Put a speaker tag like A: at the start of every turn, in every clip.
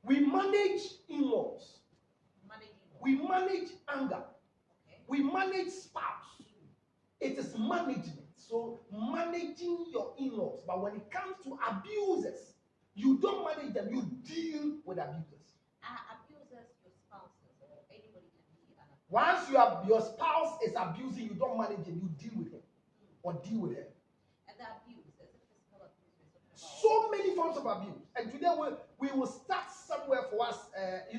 A: We manage in-laws. We manage anger. Okay. We manage spouse. It is management. So managing your in-laws. But when it comes to abusers, you don't manage them. You deal with abusers.
B: Abusers, your spouses, or anybody can be an abuser.
A: Once your spouse is abusing, you don't manage him. You deal with him or deal with her.
B: And the abuse, is it physical abuse?
A: So many forms of abuse. And today we will start somewhere for us. As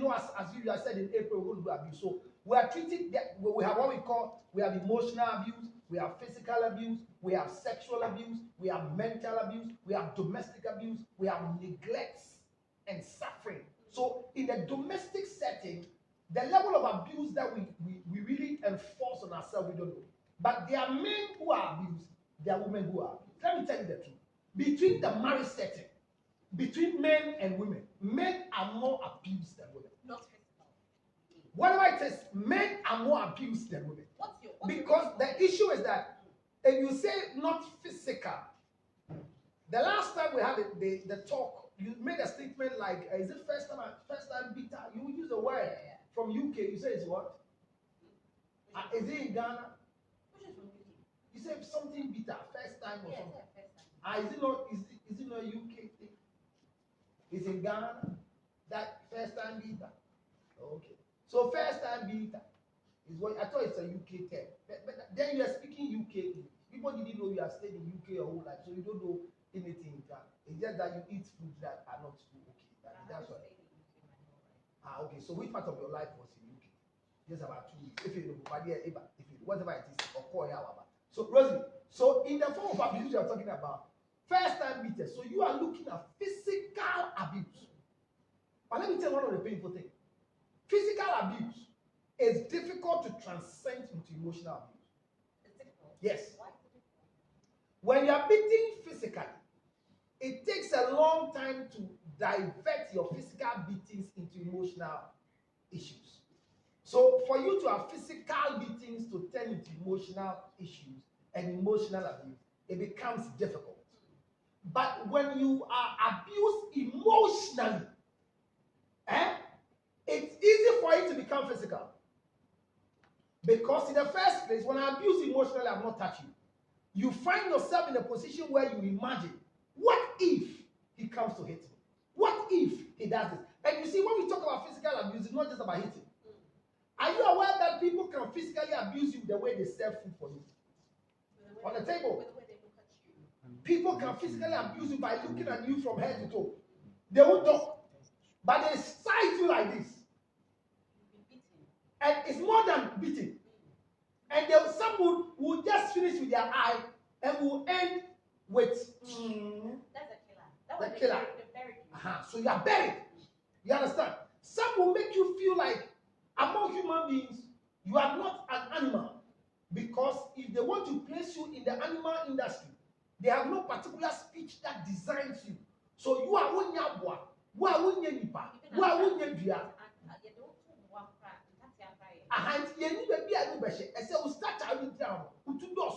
A: you said in April, we're going to do abuse. So we are treating that. We have what we have emotional abuse, we have physical abuse, we have sexual abuse, we have mental abuse, we have domestic abuse, we have neglect and suffering. So in the domestic setting, the level of abuse that we really enforce on ourselves, we don't know. But there are men who are abused, there are women who are abused. Let me tell you the truth. Between the marriage setting, between men and women, men are more abused than women.
B: Not physical.
A: Whatever it is, men are more abused than women. Because the issue is that if you say not physical, the last time we had the talk, you made a statement like, is it first time bitter? You use the word from UK. You say it's what? Is it in Ghana?
B: Which is from UK?
A: You said something bitter, first time or something. Is it not a UK thing? It's in Ghana. That first time bitter. Okay. So first time bitter is what I thought it's a UK term. But then you are speaking UK English. People didn't know you are staying in UK your whole life, so you don't know anything in Ghana. It's just that you eat food that are not too okay. That's why. Okay. So which part of your life was in UK? Just about 2 weeks. If you know, whatever it is, or call it. So Rosie, so in the form of abuse you are talking about, first time bitter. So you are looking at physical abuse. But let me tell you one of the painful things. Physical abuse is difficult to transcend into emotional abuse.
B: It's difficult.
A: Yes.
B: Why is it difficult?
A: When you are beating physically, it takes a long time to divert your physical beatings into emotional issues. So for you to have physical beatings to turn into emotional issues and emotional abuse, it becomes difficult. But when you are abused emotionally, it's easy for it to become physical. Because in the first place, when I abuse emotionally, I'm not touching you. You find yourself in a position where you imagine, what if he comes to hit me? What if he does this? And you see, when we talk about physical abuse, it's not just about hitting. Are you aware that people can physically abuse you the way they serve food for you? On the table.
B: With the way they look at you.
A: People can physically abuse you by looking at you from head to toe. They won't talk. But they size you like this. And it's more than beating. And some will just finish with their eye and will end with
B: That's a killer. That
A: the
B: was
A: killer.
B: the buried you.
A: So you are buried. You understand? Some will make you feel like among human beings, you are not an animal. Because if they want to place you in the animal industry, they have no particular speech that designs you. So you are unyabwa, you are unyanipa, you are unyabia. And you need to be a new best. And so we start to down. We do doors,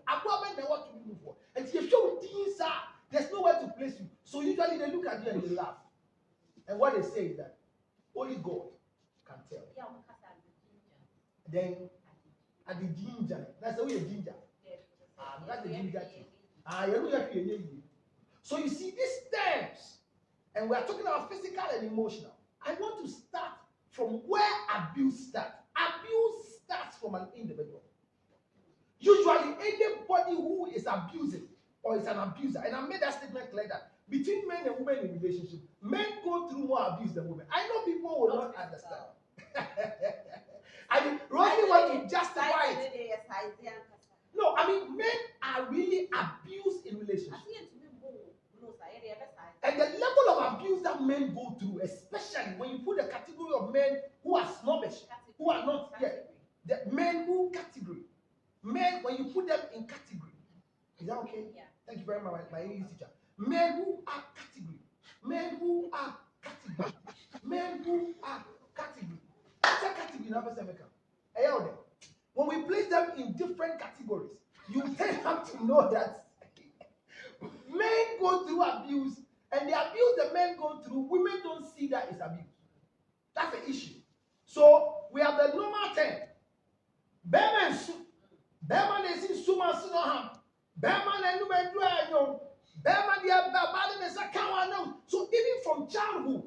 A: I go and what to move for. And if you show things are, there's nowhere to place you. So usually they look at you and they laugh. And what they say is that only God can tell. Then at the ginger, that's the way the ginger. That's the ginger too. So you see these terms, and we are talking about physical and emotional. I want to start from where abuse starts. Abuse starts from an individual. Usually, anybody who is abusing or is an abuser, and I made that statement clear that between men and women in relationship, men go through more abuse than women. I know people will not understand. I mean, Rosie want to justify it. No, I mean, men are really abused in relationships. And the level of abuse that men go through, especially when you put the category of men who are snobbish, who are not yet, the men who category, men when you put them in category, is that okay?
B: Yeah.
A: Thank you very much, my English teacher. Men who are category, men who are category, men who are category. What's a category now? When we place them in different categories, you then have to know that men go through abuse. And the abuse the men go through, women don't see that That's the issue. So we have the normal term. Beman is Suma Sunoham. Beman and Nubeduano. Beman the is a Kawana. So even from childhood,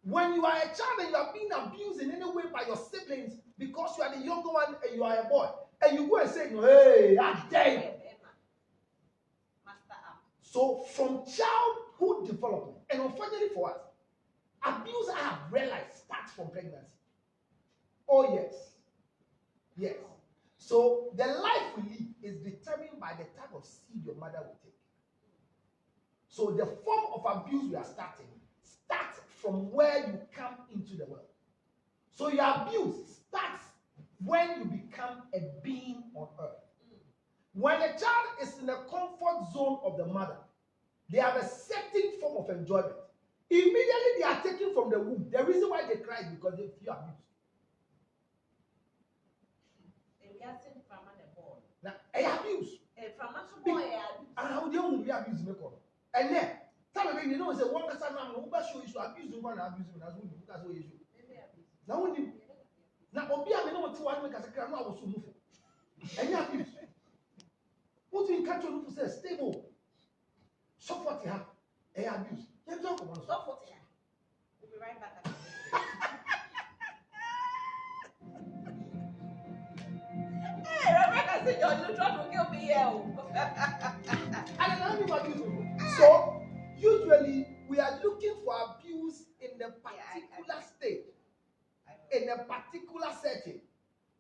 A: when you are a child and you are being abused in any way by your siblings because you are the younger one and you are a boy, and you go and say, hey, I dare you. So from childhood development, and unfortunately for us, abuse I have realized starts from pregnancy. Oh yes. Yes. So the life we live is determined by the type of seed your mother will take. So the form of abuse we are starting starts from where you come into the world. So your abuse starts when you become a being on earth. When a child is in the comfort zone of the mother, they have a certain form of enjoyment. Immediately they are taken from the womb. The reason why they cry is because they feel abused. Now, I abuse. How do you abuse me? And then, tell me, you know, say one person now, who show you abuse one abuse me. That's what you do. Now, Obi, I know what you want to make as a crown. I was so moving. And you abuse. What do you catch on to say? Stable. Support you have. I abuse. You talk about support.
B: We'll be right back. Hey, Rebecca said you're trying to kill me here.
A: And I know abuse. So, usually, we are looking for abuse in the particular state, in a particular setting.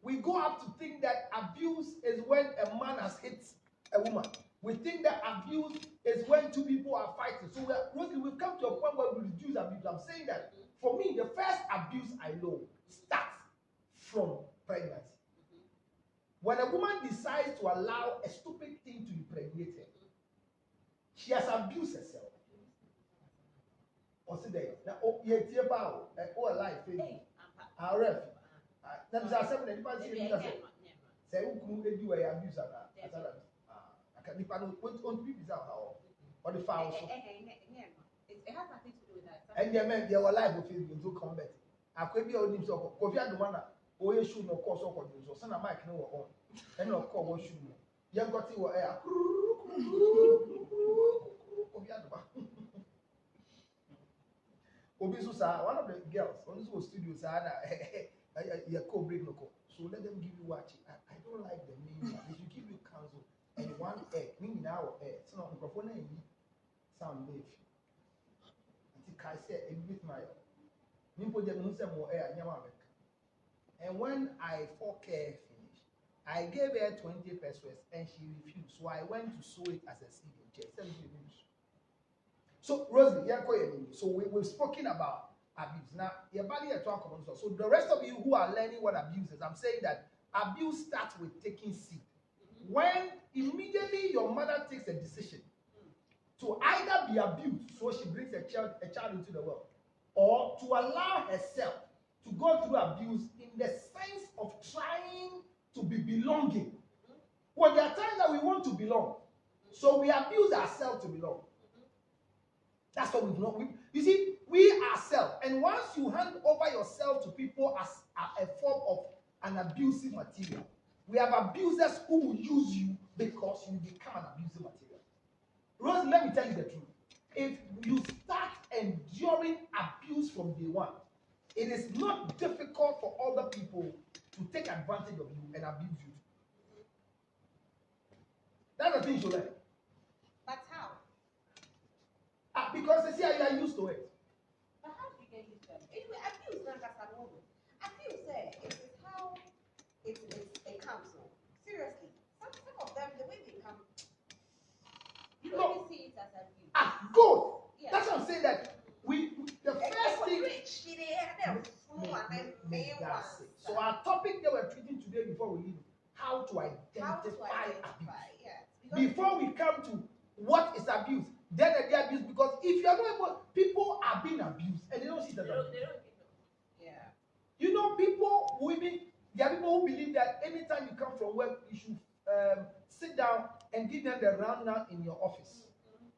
A: We go up to think that abuse is when a man has hit a woman. We think that abuse is when two people are fighting. So we've come to a point where we reduce abuse. I'm saying that for me, the first abuse I know starts from pregnancy. When a woman decides to allow a stupid thing to impregnate her, she has abused herself. Or see there, now you hear about or life, our ref. Then there's a anybody say who could do a abuse at that. I can't depend on people or the fouls.
B: It has nothing to do with that.
A: And the men, they were alive with him to combat. I could be on him so Kofi the man, or you should no course or so. Son of Mike no on. And no call what should know. Young got you air. Obisusa, one of the girls on this studio, your co-break no. So let them give you watch. I don't like the name. They should give you counsel and one egg. Meaning now egg. So now microphone and sound wave. I said a bit my and when I forecare finished, I gave her 20 pesos and she refused. So I went to sew it as a seed in check. So Rosie, so we've spoken about abuse. Now your body are talking about so the rest of you who are learning what abuse is, I'm saying that abuse starts with taking seed. When immediately your mother takes a decision to either be abused, so she brings a child into the world, or to allow herself to go through abuse in the sense of trying to be belonging. Well, there are times that we want to belong, so we abuse ourselves to belong. That's what we've not. You see, we ourselves, and once you hand over yourself to people as a form of an abusive material, we have abusers who will use you because you become an abusive material. Rose, let me tell you the truth. If you start enduring abuse from day one, it is not difficult for other people to take advantage of you and abuse you. That's the thing you learn.
B: But how?
A: Because they say you are used to it.
B: But how do you get used to it? Anyway, abuse not as a woman. Abuse it is how it comes on. Seriously. Some of them, the way they come, you don't see it as abuse.
A: Good.
B: Yeah.
A: That's what I'm saying that the first thing. So our topic that we're treating today before we leave, how to identify abuse.
B: Yes.
A: Before we come to what is abuse, then the abuse, because if you are not able, people are being abused and they don't see that.
B: Yeah.
A: You know, people who even there are people who believe that anytime you come from work, you should sit down and give them the rundown in your office.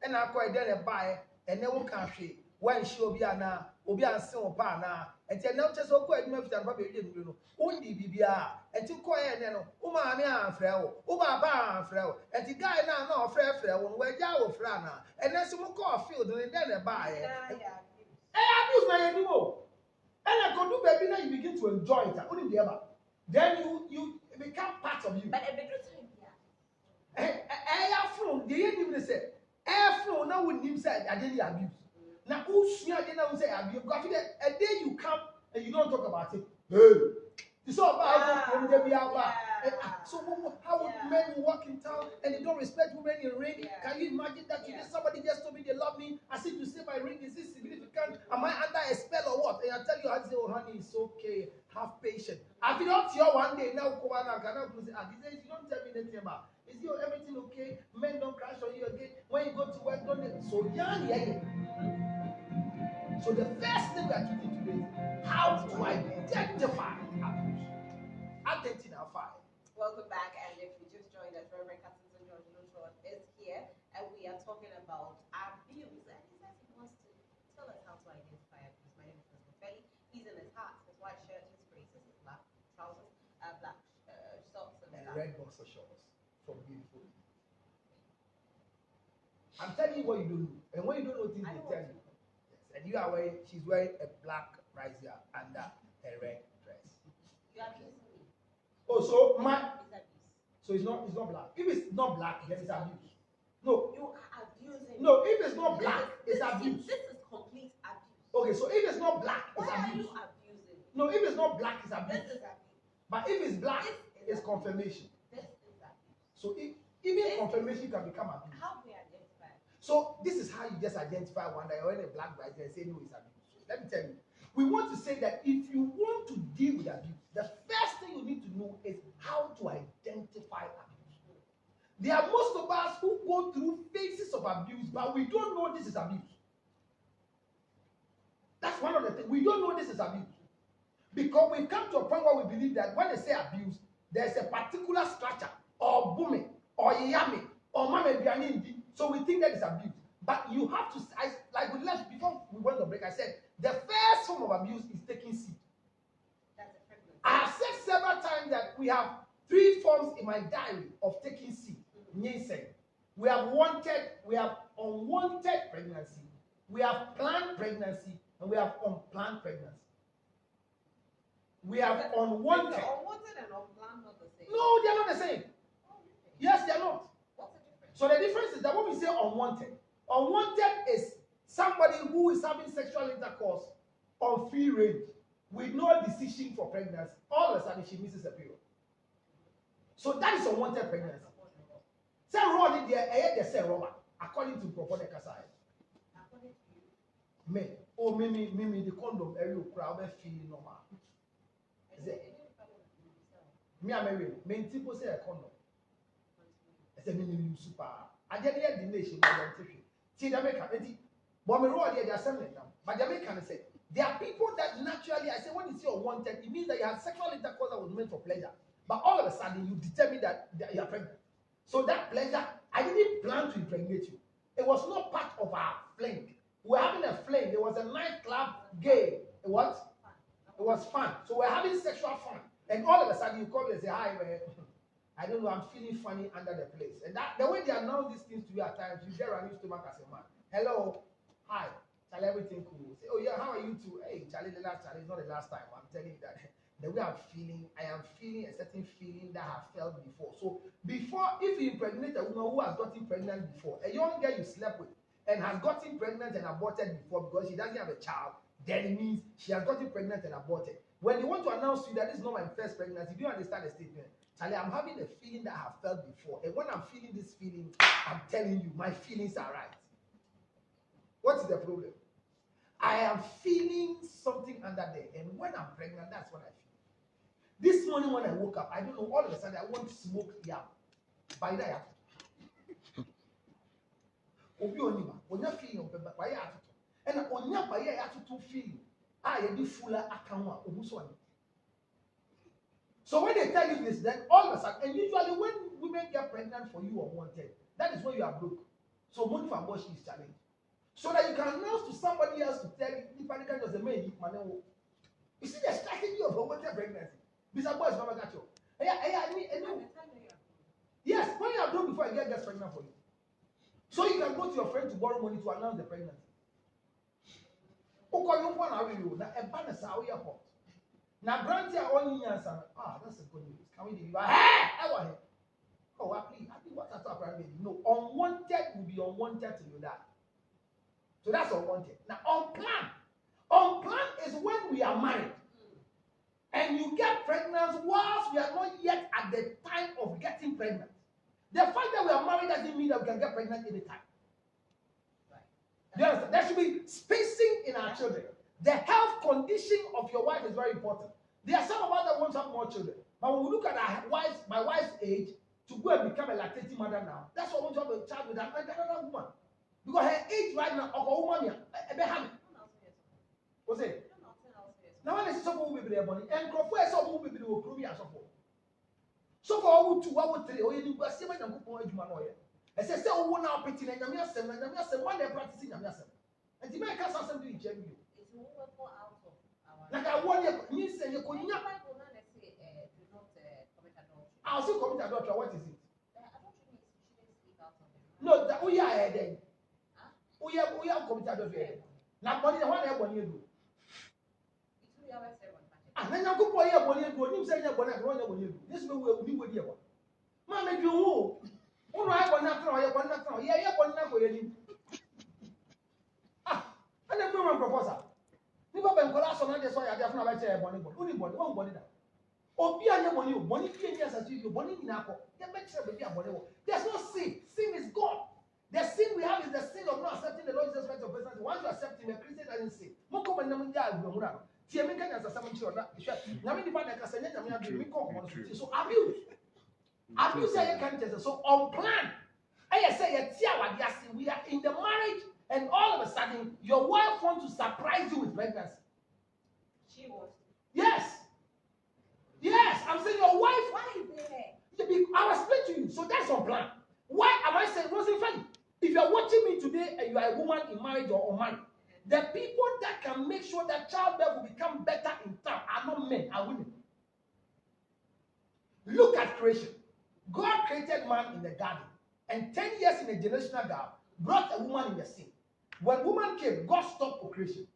A: And I call it then a buy and they won't come share. when she will be a sin pana, and tell no just so quick, enough than Bobby didn't know. Only Bibia, and to quiet and Umamia and Frel, Umaba and Frel, and the guy now no Frel, where Yaw Frana, and then some call field and then buy it. I abuse my animal. And I can do baby now you begin to enjoy it. Only the other. Then you become part of you.
B: But a better time,
A: Air flow, the end even say air flow now with him said I didn't abuse. Now who's here didn't say abuse? Got a day you come and you don't talk about it. Hey, it's all about so how would men walk in town and they don't respect women in ring? Can you imagine that today somebody just told me they love me? As if you say my ring, is this significant? Am I under a spell or what? And I tell you, I say, oh honey, it's okay. Have patience. I've been up to you one day now. He says, you don't tell me anything about. Is your everything okay? Men don't crash on you again. When you go to work, don't they? So young, So the first thing we are teaching today is how to identify abuse. Identify.
B: Welcome back, and if you just joined us, Reverend Captain George Lutron is here, and we are talking about abuse. And he says he wants to tell us how to identify abuse. My name is Mr. Felly. He's in his hat, his white shirt, his braces, his black trousers, black socks, and
A: red boxer shorts from beautiful. I'm telling you what you don't know, and when you don't know things, they tell you. Yes, and you are wearing. She's wearing a black brazier under a red dress.
B: You are abusing me.
A: Oh, so so it's not black. If it's not black, then it's abuse. No.
B: You are abusing.
A: No, if it's not black, it's abuse.
B: This is complete abuse.
A: Okay, so if it's not black, it's
B: Why
A: abuse.
B: are you abusing?
A: No, if it's not black, it's abuse.
B: This is abuse.
A: But if it's black, it's confirmation.
B: This is abuse.
A: So even confirmation can become abuse.
B: How do we identify?
A: So this is how you just identify one that you're in a black rice and say no, it's abuse. Let me tell you. We want to say that if you want to deal with abuse, the first thing you need to know is how to identify abuse. There are most of us who go through phases of abuse, but we don't know this is abuse. That's one of the things. We don't know this is abuse. Because we've come to a point where we believe that when they say abuse, there's a particular structure, or booming, or yami, or mama bianindi. So we think that is abuse. But you have to, like we left before we went to break, I said, the first form of abuse is taking seed. I have said several times that we have 3 forms in my diary of taking seed. We have unwanted pregnancy, we have planned pregnancy, and we have unplanned pregnancy. We have unwanted.
B: Unwanted and unplanned not the same.
A: No, they are not the same.
B: Oh, really?
A: Yes, they are not.
B: What's the difference?
A: So the difference is that when we say unwanted is somebody who is having sexual intercourse on free range with no decision for pregnancy. All of a sudden, she misses a period. So that is unwanted pregnancy. Say Ronnie, they say Roma, according to Prophet Kasai.
B: According to you.
A: Me, the condom, every crowd feeling normal. Me, I'm married. Me, people say a condom. I say, me, super. I just hear the nation. See, Jamaica, but me roll there, assembly now. But Jamaica say there are people that naturally, I say, when you say unwanted, it means that you have sexual intercourse that was meant for pleasure. But all of a sudden, you determine that you are pregnant. So that pleasure, I didn't plan to impregnate you. It was not part of our fling. We were having a fling. It was a nightclub game. It was fun. So we're having sexual fun. And all of a sudden, you call me and say, hi, man. I don't know, I'm feeling funny under the place. And that the way they announce these things to you at times, you get around your stomach as a man. Hello, hi, Charlie, everything cool. Say, oh yeah, how are you too? Hey, Charlie, it's not the last time. I'm telling you that the way I am feeling a certain feeling that I have felt before. So before, if you impregnate a woman who has gotten pregnant before, a young girl you slept with and has gotten pregnant and aborted before because she doesn't have a child, then it means she has gotten pregnant and aborted. When they want to announce to you that this is not my first pregnancy, do you understand the statement? Charlie, I'm having a feeling that I have felt before. And when I'm feeling this feeling, I'm telling you, my feelings are right. What's the problem? I am feeling something under there. And when I'm pregnant, that's what I feel. This morning when I woke up, I don't know, all of a sudden I want to smoke yam. By that, Obi onima, onya feeling on pemba, by ya and onya by ya feeling. I am fuller akawa, omuswani. So when they tell you this, then all of a sudden, and usually when women get pregnant for you unwanted, that is when you are broke. So money for abortion is challenged. So that you can announce to somebody else to tell you, if I can just say, man, you see the strategy of unwanted pregnancy. These are boys, Mama got you. Yes, when you are done before a girl gets pregnant for you. So you can go to your friend to borrow money to announce the pregnancy. Okay, you want to review now. A banner say we are hot. Now, Brandy are only answer. That's a good news. Can we do it? Hey, oh, happy. What's that about? No, unwanted will be unwanted till you die. So that's unwanted. Now, unplanned. Unplanned is when we are married. And you get pregnant whilst we are not yet at the time of getting pregnant. The fact that we are married doesn't mean that we can get pregnant anytime. Right. There should be spacing in our children. The health condition of your wife is very important. There are some of us that want to have more children. But when we look at my wife's age, to go and become a lactating mother now, that's why I want to have a child with another woman. Because her age right now, what's it? Now when I see someone who will be there, money, and Crawford someone who will be the Krumi as of all. So for all 2 hours, 3, or you go see when you go to Manoya. I say, oh, now pitching and Yamiasem, and Yamiasem, one day practicing Yamiasem. And the man can't something to check you.
B: It's more out of our.
A: Like I want you, means and you could not. I'll still commit adultery. What is it? No, that we are then. We are commit adultery. Now, money, the one I want you to do. And then you go for your money and go, you say you're going to run your money. This way we will be with you. Mamma, you move. Oh, I want not throw your one not throw. Yeah, you're going to go in. And then woman proposal. You go and collapse on this way. I have not say a money, but only one body now. Or be a money, years as you, money in Apple. There's no sin. Sin is God. The sin we have is the sin of not accepting the Lord Jesus Christ of business. Once you accept him, a Christian doesn't sin. So abuse. Abuse so unplanned. I say we are in the marriage, and all of a sudden your wife wants to surprise you with pregnancy.
B: She was.
A: Yes. Yes, I'm saying your wife.
B: Why is there?
A: I will explain to you. So that's unplanned. Why am I saying Rosie funny? If you are watching me today and you are a woman in marriage or unmarried, the people that can make sure that childbirth will become better in time are not men, are women. Look at creation. God created man in the garden, and 10 years in a generational gap brought a woman in the scene. When woman came, God stopped procreation.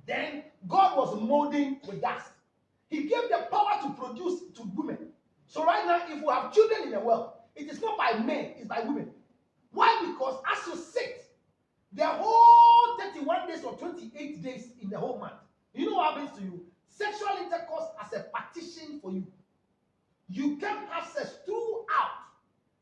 A: Then God was molding with dust. He gave the power to produce to women. So right now, if we have children in the world, it is not by men, it's by women. Why? Because as you sit, the whole 31 days or 28 days in the whole month, you know what happens to you? Sexual intercourse as a partition for you. You can't have sex throughout.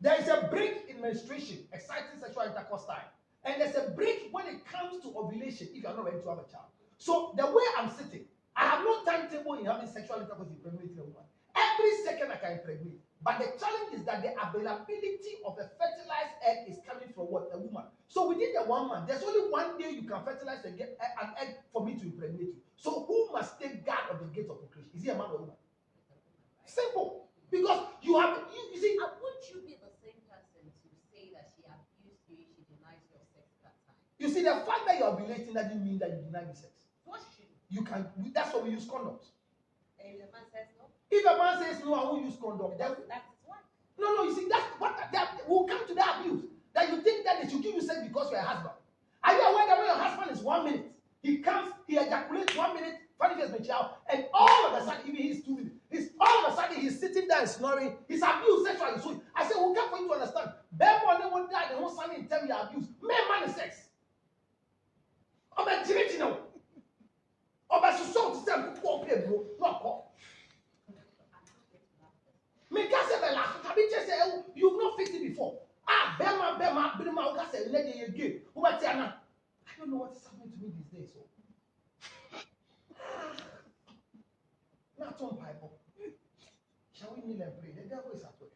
A: There is a break in menstruation, exciting sexual intercourse time. And there's a break when it comes to ovulation if you are not ready to have a child. So the way I'm sitting, I have no timetable in having sexual intercourse impregnating a woman. Every second I can impregnate. But the challenge is that the availability of a fertilized egg is coming from what? A woman. So within the 1 month, there's only 1 day you can fertilize and get an egg for me to impregnate you. So who must take guard of the gate of procreation? Is he a man or a woman? Simple. Because you have, you see.
B: Would you be the same person to say that she abused you, she denies your sex that time?
A: You see, the fact that you're ovulating doesn't mean that you deny me sex.
B: What should
A: you can? That's why we use condoms.
B: And if the man says no?
A: If a man says no, I won't use condom.
B: That's one.
A: No, you see, that's what we'll come to that abuse. That you think that they should give you sex because you're a husband. Are you aware that when your husband is 1 minute, he comes, he ejaculates 1 minute, funny face my child, and all of a sudden, even he's 2 minutes, all of a sudden he's sitting there and snoring, he's abused sexually. So I said, we'll come for you to understand. Bear money won't die, they won't stand in tell you abuse. Man is sex. I'm a generation. I'm a society system, bro, not call. You've not fixed it before. Bema, say, let you give. I don't know what is happening to me these days. So, not on Bible. Shall we kneel and pray? The devil is at work.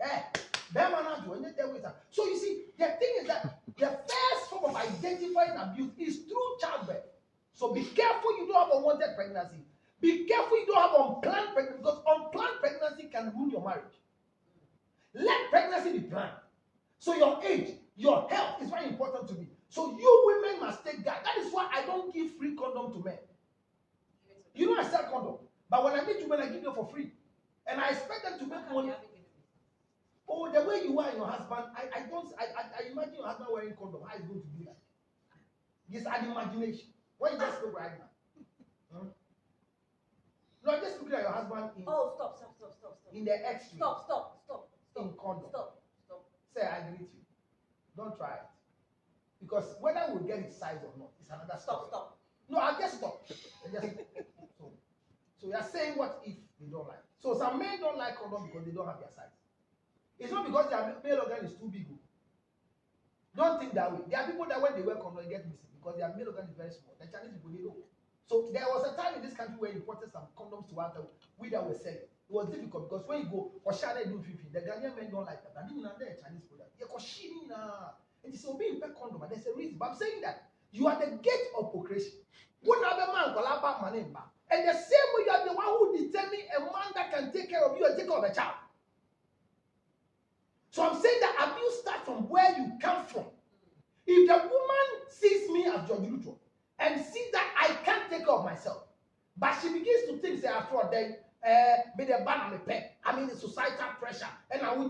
A: Bema, not doing the devil is at. So you see, the thing is that the first form of identifying abuse is through childbirth. So be careful you don't have unwanted pregnancy. Be careful you don't have unplanned pregnancy, because unplanned pregnancy can ruin your marriage. Let pregnancy be planned. So your age, your health is very important to me. So you women must take that. That is why I don't give free condom to men. You know I sell condom, but when I meet women, I give them for free, and I expect them to make money. Oh, the way you are in your husband, I imagine your husband wearing condom. How is going to be like? It's an imagination. When you just look right now. No, just look at your husband in.
B: Oh, stop.
A: In the extreme.
B: Stop.
A: In condom.
B: Stop.
A: Say I greet you. Don't try it. Because whether we'll get his size or not, it's another story.
B: Stop.
A: No, I'll just stop. So you're saying what if they don't like? So some men don't like condom because they don't have their size. It's not because their male organ is too big. Don't think that way. There are people that when they wear condom, they get missing because their male organ is very small. The Chinese people, they don't. So there was a time in this country where you imported some condoms to us that we that were selling. It was difficult because when you go for Shana do fifi, the Ghanaian men don't like that. I didn't know they're Chinese product. And it's so being pet condom, but there's a reason. But I'm saying that you are the gate of procreation. One other man call about my name, and the same way you are the one who determine a man that can take care of you and take care of a child. So I'm saying that abuse starts from where you come from. If the woman sees me as George Luther and sees that I can't take care of myself, but she begins to think, say, after all, then, be the ban on the pen. I mean, the societal pressure. And I will,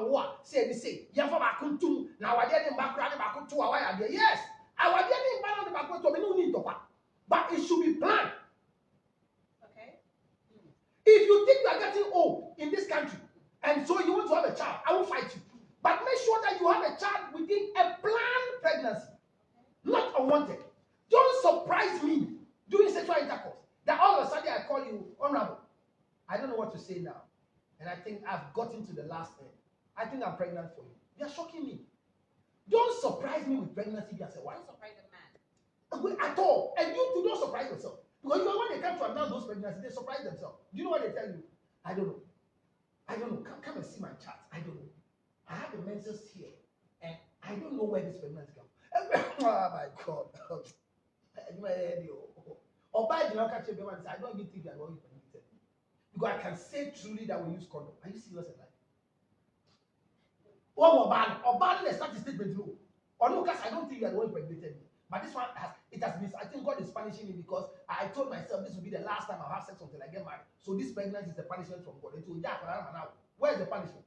A: what? Say, yeah, for my kuntum. Now, I didn't background about 2 hours. Yes, I was getting ban on the background to me, no need to pack. But it should be planned.
B: Okay.
A: If you think you are getting old in this country, and so you want to have a child, I will fight you. But make sure that you have a child within a planned pregnancy, not unwanted. Don't surprise me during sexual intercourse that all of a sudden I call you honorable. I don't know what to say now. And I think I've gotten to the last end. I think I'm pregnant for you. You're shocking me. Don't surprise me with pregnancy as a wife.
B: Don't surprise a man.
A: At all. And you too, don't surprise yourself. Because when they come to announce those pregnancies, they surprise themselves. Do you know what they tell you? I don't know. Come and see my chart. I don't know. I have the menses here. And I don't know where this pregnancy comes. Oh my God. Or by the catch I don't even think you are going to pregnant. Because I can say truly that we use condom. Are you serious in life? Or ban the statistic with you. Or no, because I don't think you are the one impregnated me. But this one has been, I think God is punishing me because I told myself this will be the last time I'll have sex until I get married. So this pregnancy is the punishment from God. Where is the punishment?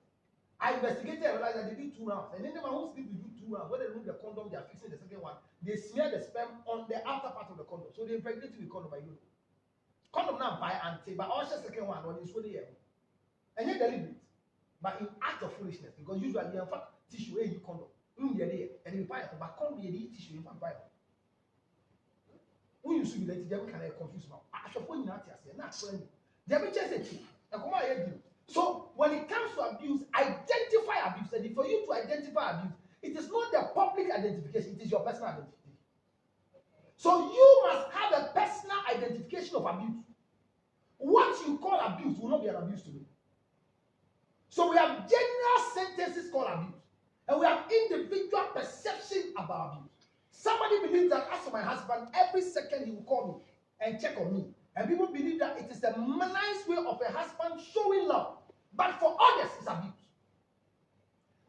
A: I investigated and realized that they did 2 rounds. And then the man who sleep with you 2 rounds, when they remove the condom, they are fixing the second one. They smear the sperm on the outer part of the condom. So they impregnate you with condom by you. Condom now by anti, but also second one on this one here. And yet deliberate. But in act of foolishness, because usually in fact tissue you condom. And you buy it, but condom you tissue in fact buy it. When you see that they can confuse now. I should point out here, not friendly. They have just a thing. So when it comes to abuse, identify abuse. And for you to identify abuse, it is not the public identification, it is your personal identification. So you must have a personal identification of abuse. What you call abuse will not be an abuse to me. So we have general sentences called abuse. And we have individual perception about abuse. Somebody believes that as for my husband, every second he will call me and check on me. And people believe that it is a nice way of a husband showing love. But for others, it's abuse.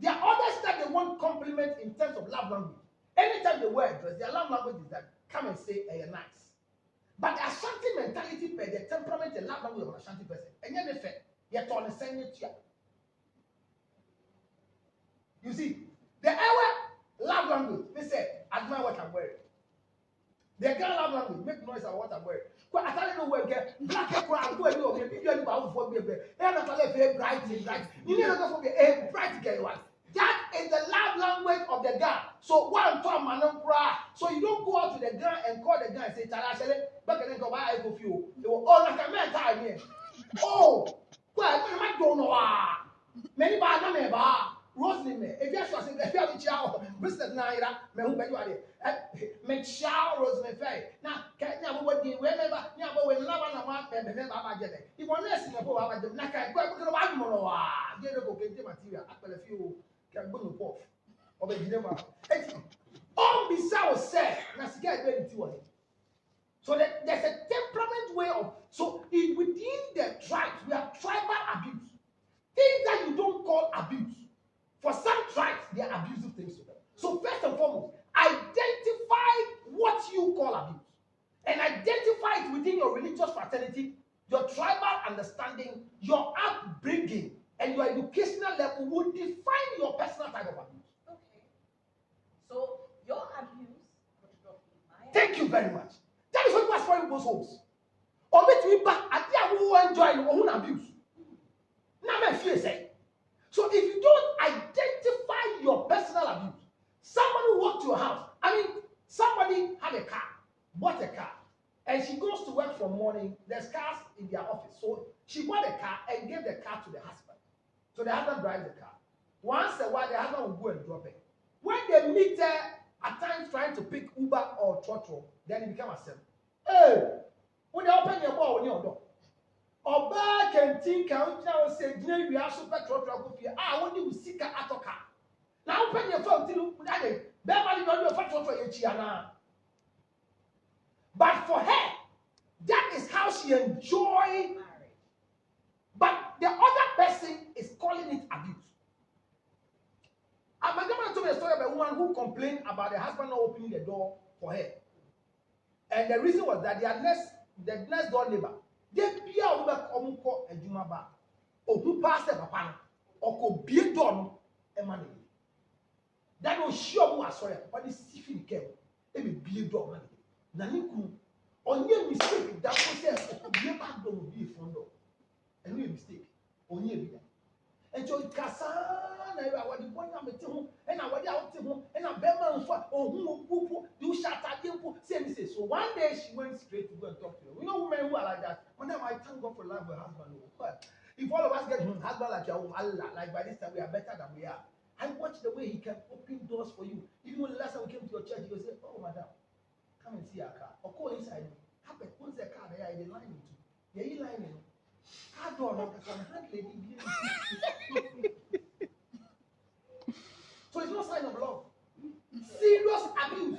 A: There are others that they want compliment in terms of love language. Anytime they wear a dress, their love language is that come and say, hey, you're nice. But the Ashanti mentality, the temperament, the love language of an Ashanti person, and yet they fail. Yet on the same nature. You see, the our love language, they say, admire what I'm wearing. The girl love language, make noise about what I'm wearing. I don't know where get black and brown, go and over here, you about for me, and I'm very bright. You need to go for me, a bright girl one. That is the love language of the girl. So one time, man, so you don't go out to the girl and call the girl and say, Tarashele, back and then go buy a coffee. They will all like a man time here. Oh, well, I don't know. Many bad number. Roslyn, if you have a child, Mr. Naira, may who you are there. Make shower Roslyn Fair. Now, can't never what you remember, never when love and a man, remember about Jenny. He won't listen about them. Now, can't go to the Wagmore. Get a book into material. After a few can go to off. Or the Geneva. All beside said, let's get ready to it. So there's a temperament way of, so within the tribes, we have tribal abuse. Things that you don't call abuse. For some tribes, they are abusive things to them. So first and foremost, identify and identify it within your religious fraternity, your tribal understanding, your upbringing, and your educational level will define your personal type of abuse.
B: Okay. So your abuse would not be my
A: Thank you very much. That is what was for people's homes. Or let me back at the who enjoy your own abuse. Now my fear say. So if you don't identify your personal abuse, someone who walked to your house, I mean, somebody had a car, bought a car, and she goes to work from morning, there's cars in their office. So she bought a car and gave the car to the husband. So the husband drives the car. Once a while, the husband will go and drop it. When they meet at times trying to pick Uber or Trotro, then it becomes a sin. Hey, when they open your door, when you're door. Oba can think out now say, we are super Trotro. I want you to seek a car. Now open your phone till Beverly don't know what Trotro. But for her, that is how she enjoyed marriage. But the other person is calling it abuse. My grandma told me a story about a woman who complained about the husband not opening the door for her. And the reason was that the next door neighbor, they be out of Omuko and Jumaba, or who passed the papa, or could be a don and money. That was sure who was sorry, but it's if he came, it will be a door money. Naniku, on your mistake, that was says, never don't be a fond of. And no mistake, on your vida. And so Cassan, I was the one I'm at home, and I was out to home, and I better for who you shut at him. So one day she went straight to go and talk to her. We know women who are like that. One time I thank God for life with husband. If all of us get husband like your Allah, like by this time we are better than we are. I watch the way he can open doors for you. Even when the last time we came to your church, he will say, "Oh, madam, come and see our car." Or call inside. Happen, what's the car there? They line into. Yeah, you line in. Car door, like a hand lady. So it's no sign of love. Serious abuse.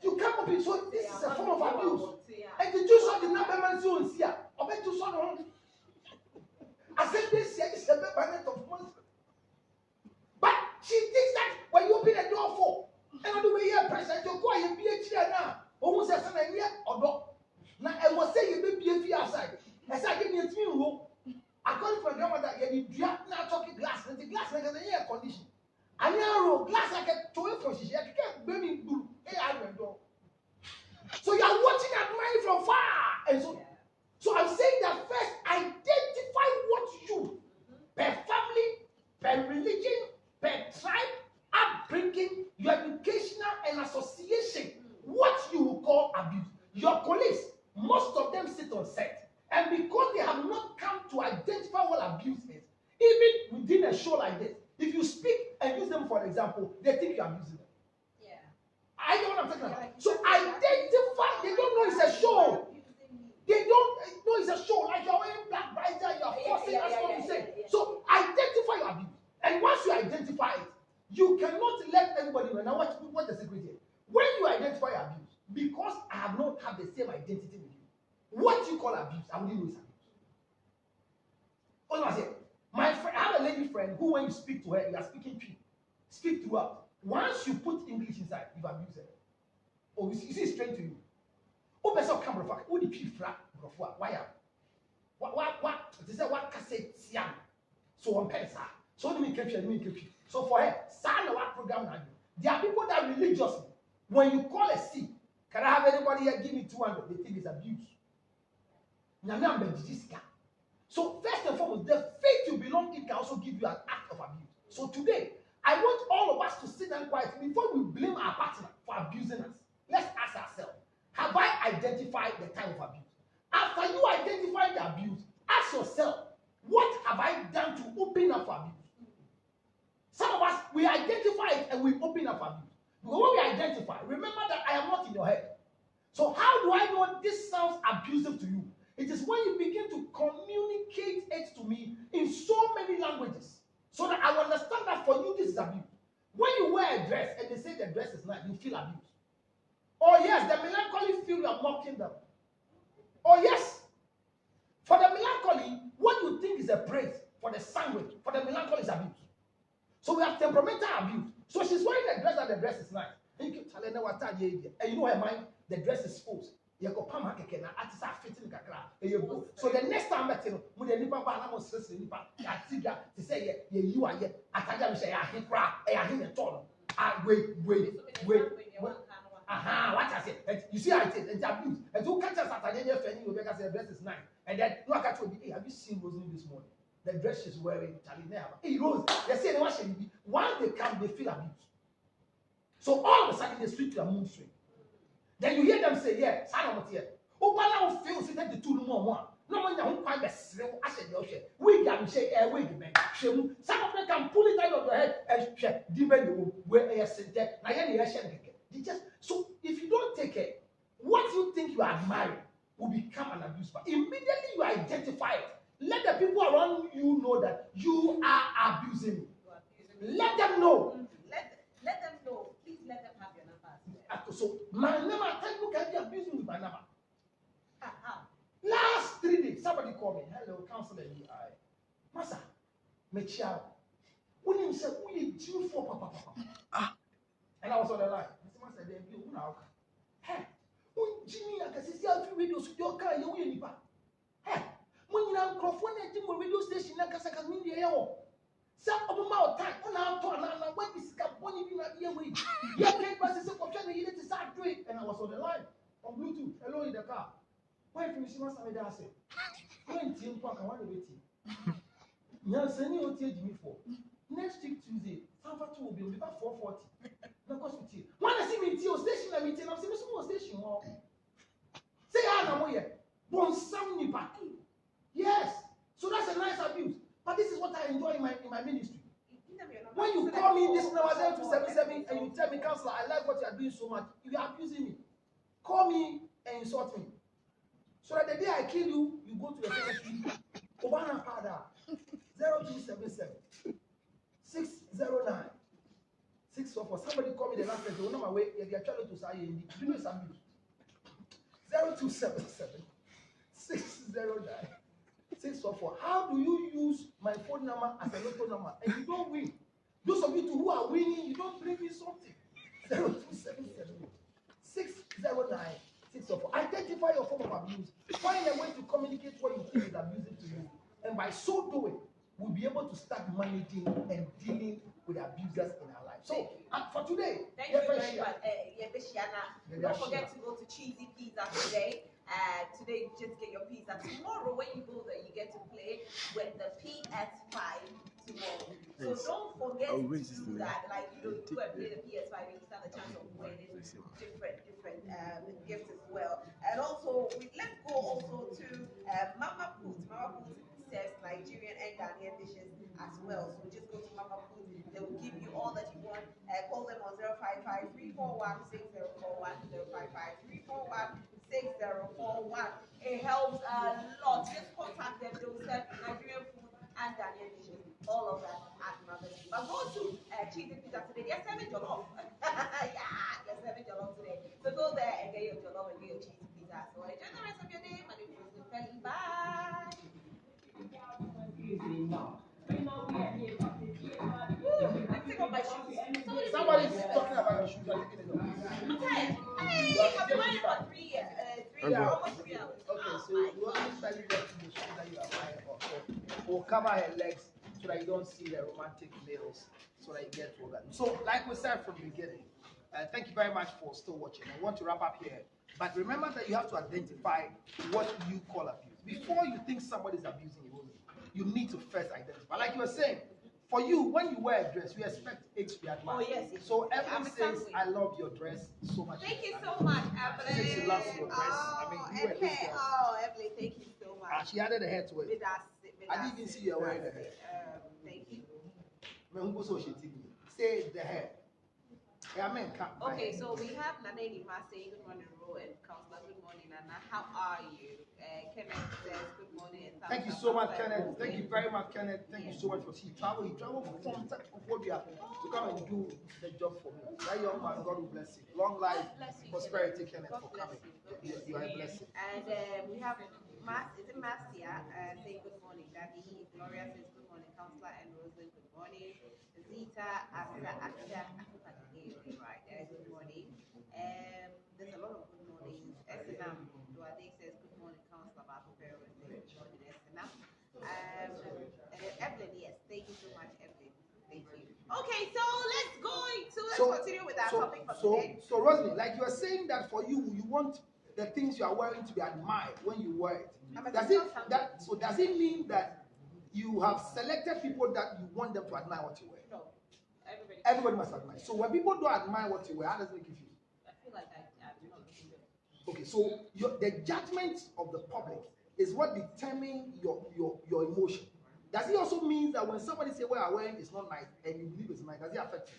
A: You can't open. So this is a form of abuse. And the Jews saw the number man soon see. I bet you saw the I said this year is a permanent of months. But she thinks that when you open the door for, and on the way here, President, you go and be a chair now. Almost as an year or not. Now I was saying you be a few outside. I said, give me a team room. According to my grandmother, you now talking glass, and the glass like an air condition. And now glass like a toy for she can't baby blue. So you are watching at mine from far. And so I'm saying that first identify what you per family, per religion, per tribe, upbringing, your educational and association, what you will call abuse. Your colleagues, most of them sit on set. And because they have not come to identify what abuse is, even within a show like this, if you speak and use them for an example, they think you're abusing them. Yeah. I know what I'm talking about. So identify, they don't know it's a show. They don't know it's a show. Like you're wearing black brighter, you're forcing us what to say. So identify your abuse. And once you identify it, you cannot let everybody know. Now what the secret here? When you identify abuse, because I have not had the same identity with you, what you call abuse, I wouldn't know it's abuse. What am I saying? My friend, I have a lady friend who, when you speak to her, you are speaking true. Speak throughout. Once you put English inside, you've abused her. Oh, you see, it's strange to you. Oh, person come from who the tree flat, why? What? They say what cassette siam. So on pensa. So let me keep you. So for her, sign what program now. There are people that religiously, when you call a sick, can I have anybody here give me 200? They think it's abuse. So first and foremost, the faith you belong in can also give you an act of abuse. So today, I want all of us to sit down quietly before we blame our partner for abusing us. Let's ask ourselves, have I identified the type of abuse? After you identify the abuse, ask yourself, what have I done to open up for abuse? Some of us, we identify it and we open up for abuse. Because when we identify, remember that I am not in your head. So how do I know this sounds abusive to you? It is when you begin to communicate it to me in so many languages, so that I will understand that for you this is abuse. When you wear a dress and they say the dress is nice, you feel abused. Oh yes, the melancholy feel you are mocking them. Oh yes, for the melancholy, what you think is a praise, for the sanguine, for the melancholy is abuse. So we have temperamental abuse. So she's wearing a dress and the dress is nice. And you keep telling her what time you and you know her mind. the dress is full. You go pam hakeke na ati sa fitting kakra. So the next time I tell you, mo the nipa ba na mo stress nipa. Ya tiga to say ye you are ye. Ataja me say ya hikra, ya hin e ton. Ah wait. Aha, what I say? You see how it is? It's abuse. And you catch us at the end of the day, the dress is nice. And then you catch you, hey, have you seen Rosalie this morning? The dress she's wearing, Charlie never. Hey, Rose, they say they want be. Once they come, they feel abused. So all of a sudden they switch to a mood swing. Then you hear them say, yeah, son of here. Oh, but now feel see that the two no more. No one who quite the slow. I said, we can say, wait a minute. Some of them can pull it out of your head and check. Depending where you sit there. Now, you just so if you don't take care, what you think you are admiring will become an abuse. But immediately you identify it. Let the people around you know that you are abusing me. Let them know.
B: Let them know. Please let them have your number.
A: So my number, people can be abusing with my number.
B: How?
A: Last 3 days, somebody called me. Hello, counselor. Masa, me child. When you say we due for papa. And I was on the line. Someone said, "You now, hey, when Jimmy, I can see every radio so your car, you will nipa. Hey, when you are microphone at Jimmy radio station, I can say, "Can mean the air." Some of them out time. On our turn, and when this cap, when you not here with, you can't pass the option. You need to start doing. And I was on the line on Bluetooth. Hello in the car. Why if you see my son, I say, when Tim Park, I want to wait. Now, send you Jimmy for next week Tuesday. Sanfa 2 will be about 4:40. When I see me to station, I'm saying, I'm saying, station. Say, I'm here. Bon, some nipa. Yes. So that's a nice abuse. But this is what I enjoy in my ministry. When you call me this number 0277 and you tell me, counselor, I like what you are doing so much, you are abusing me. Call me and insult me. So that the day I kill you, you go to the secretary. Obana Father 0277 609. 644. Somebody call me the last day. They will know my way. They are trying to say, do you know something? 0277 609 644. How do you use my phone number as a local number and you don't win? Those of you who are winning, you don't bring me something. 0277 609 644. Identify your form of abuse. Find a way to communicate what you think is abusive to you. And by so doing, we'll be able to start managing and dealing with abusers in our life. So, for today,
B: thank you very much. Don't forget to go to Cheesy Pizza today. Today, just get your pizza. Tomorrow, when you go there, you get to play with the PS5 tomorrow. So don't forget to do that. Like, you go and play the PS5 and you stand a chance of winning different gifts as well. And also, let's go also to Mama Put. Mama Put serves Nigerian and Ghanaian dishes as well. So just go to Mama Put. They will give you all that you want. Call them on 055 341 6041 055 341 6041. It helps a lot. Just contact them. They will serve Nigerian food and Ghanaian dishes. All of that at Mother's Day. But go to Cheesy Pizza today. They're serving jollof. Yeah, they're serving jollof today. So go there and get your jollof and get your cheesy pizza. So enjoy the rest of your day. My name is Rosemary. Bye. I'm taking off my shoes.
A: Somebody's talking about your shoes. I'm taking it off.
B: I'm tired. Hey, I've been wearing it for 3 years. 3 hours, almost 3 hours.
A: Okay, so you want to study the shoes that you are buying for. So we'll cover her legs so that you don't see the romantic nails, so that you get to that. So, like we said from the beginning, thank you very much for still watching. I want to wrap up here. But remember that you have to identify what you call abuse. Before you think somebody's abusing you need to first identify. Like you were saying, for you, when you wear a dress, you expect it to be admired.
B: Oh, yes.
A: So everyone says, I love your dress so much.
B: Thank you so much, Evelyn.
A: She loves your dress. I mean, you
B: and hair. Evelyn, thank you so much.
A: She added a hair to it. I didn't even see you wearing the hair.
B: Thank you.
A: Say the hair.
B: Okay, so we have Nana Nima saying good morning, Ro, and Counselor, good morning, Nana. How are you? Kenneth says good morning.
A: Thank you so much, Kenneth. Thank you very much, Kenneth. Thank you so much for he traveled from Phobia to come and do the job for me. That young man, God will bless you. Long life, prosperity, Kenneth, for coming. You are a blessing.
B: And we have Marcia saying good morning, Daddy. Gloria says good morning, Counselor and Rosalind, good morning. Zita, Asha, right there, good morning. There's a lot of good morning. Duade says, good morning, Councillor Babu. Very well, thank you. Enough. And then Evelyn, yes, thank you so much, Evelyn. Thank you. Okay, so let's continue with our topic for today.
A: So Rosalie, like you are saying that for you, you want the things you are wearing to be admired when you wear it. Does it mean that you have selected people that you want them to admire what you wear?
B: No.
A: Everybody must admire. So when people don't admire what you wear, how does it make you feel?
B: I feel like I'm not looking good.
A: Okay, so the judgment of the public is what determines your emotion. Does it also mean that when somebody say what I'm wearing is not nice and you believe it's nice, does it affect you?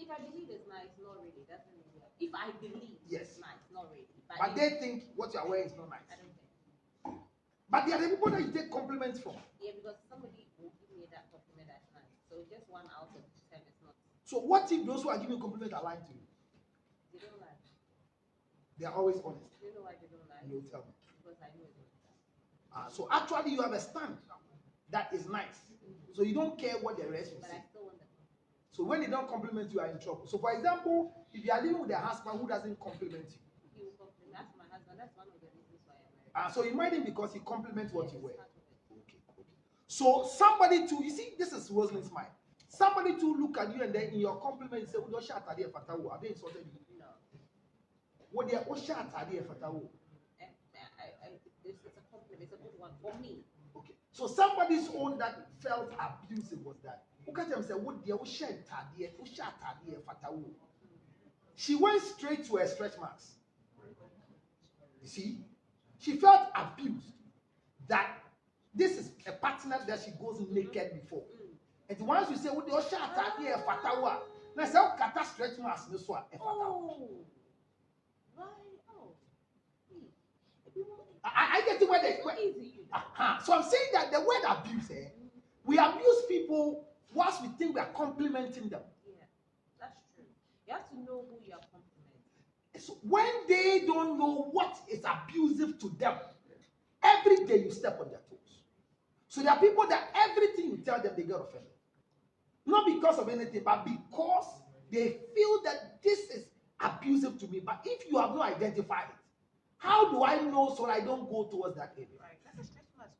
B: If I believe it's nice, not really. Doesn't really. If I believe
A: yes,
B: it's nice, not really.
A: But they think what you are wearing is not nice.
B: I don't think.
A: But there are the people that you take compliments from.
B: Yeah, because somebody will give me that compliment that's nice. So just 1 out of 10 is not.
A: So what if those who are giving compliments are lying to you?
B: They don't lie.
A: They are always honest.
B: Do you know why they don't lie?
A: You tell me.
B: Because I know it's not.
A: So actually you have a stand that is nice. So you don't care what the rest will
B: But
A: say.
B: I still want them.
A: So when they don't compliment you, are in trouble. So for example, if you are living with a husband who doesn't compliment you.
B: He will compliment. That's my husband. That's one of the reasons why I'm married.
A: So you mind him because he compliments what you wear.
B: Okay.
A: So somebody to, you see, this is Rosalind's mind. Somebody to look at you and then in your compliment say, "Oh, shut up, Fatawo." Have they insulted you?
B: No.
A: What they are, "Oh, shut up, Fatawo."
B: It's a compliment. It's a good one for me.
A: Okay. So somebody's own that felt abusive was that. Look at them say, "What dear, shut up, Fatawo." She went straight to her stretch marks. You see, she felt abused that this is a partner that she goes naked before. And once you say, "What dear, shut up, Fatawo," now say, "Oh, kata stretch marks, this one, Fatawo."
B: Oh. Right. Oh.
A: I get to where they. So I'm saying that the word abuse, we abuse people whilst we think we are complimenting them.
B: Yeah, that's true. You have to know who you are complimenting.
A: So when they don't know what is abusive to them, every day you step on their toes. So there are people that everything you tell them, they get offended. Not because of anything, but because they feel that this is abusive to me. But if you have not identified it, how do I know so I don't go towards that area?
B: Right. That's a stretch mark.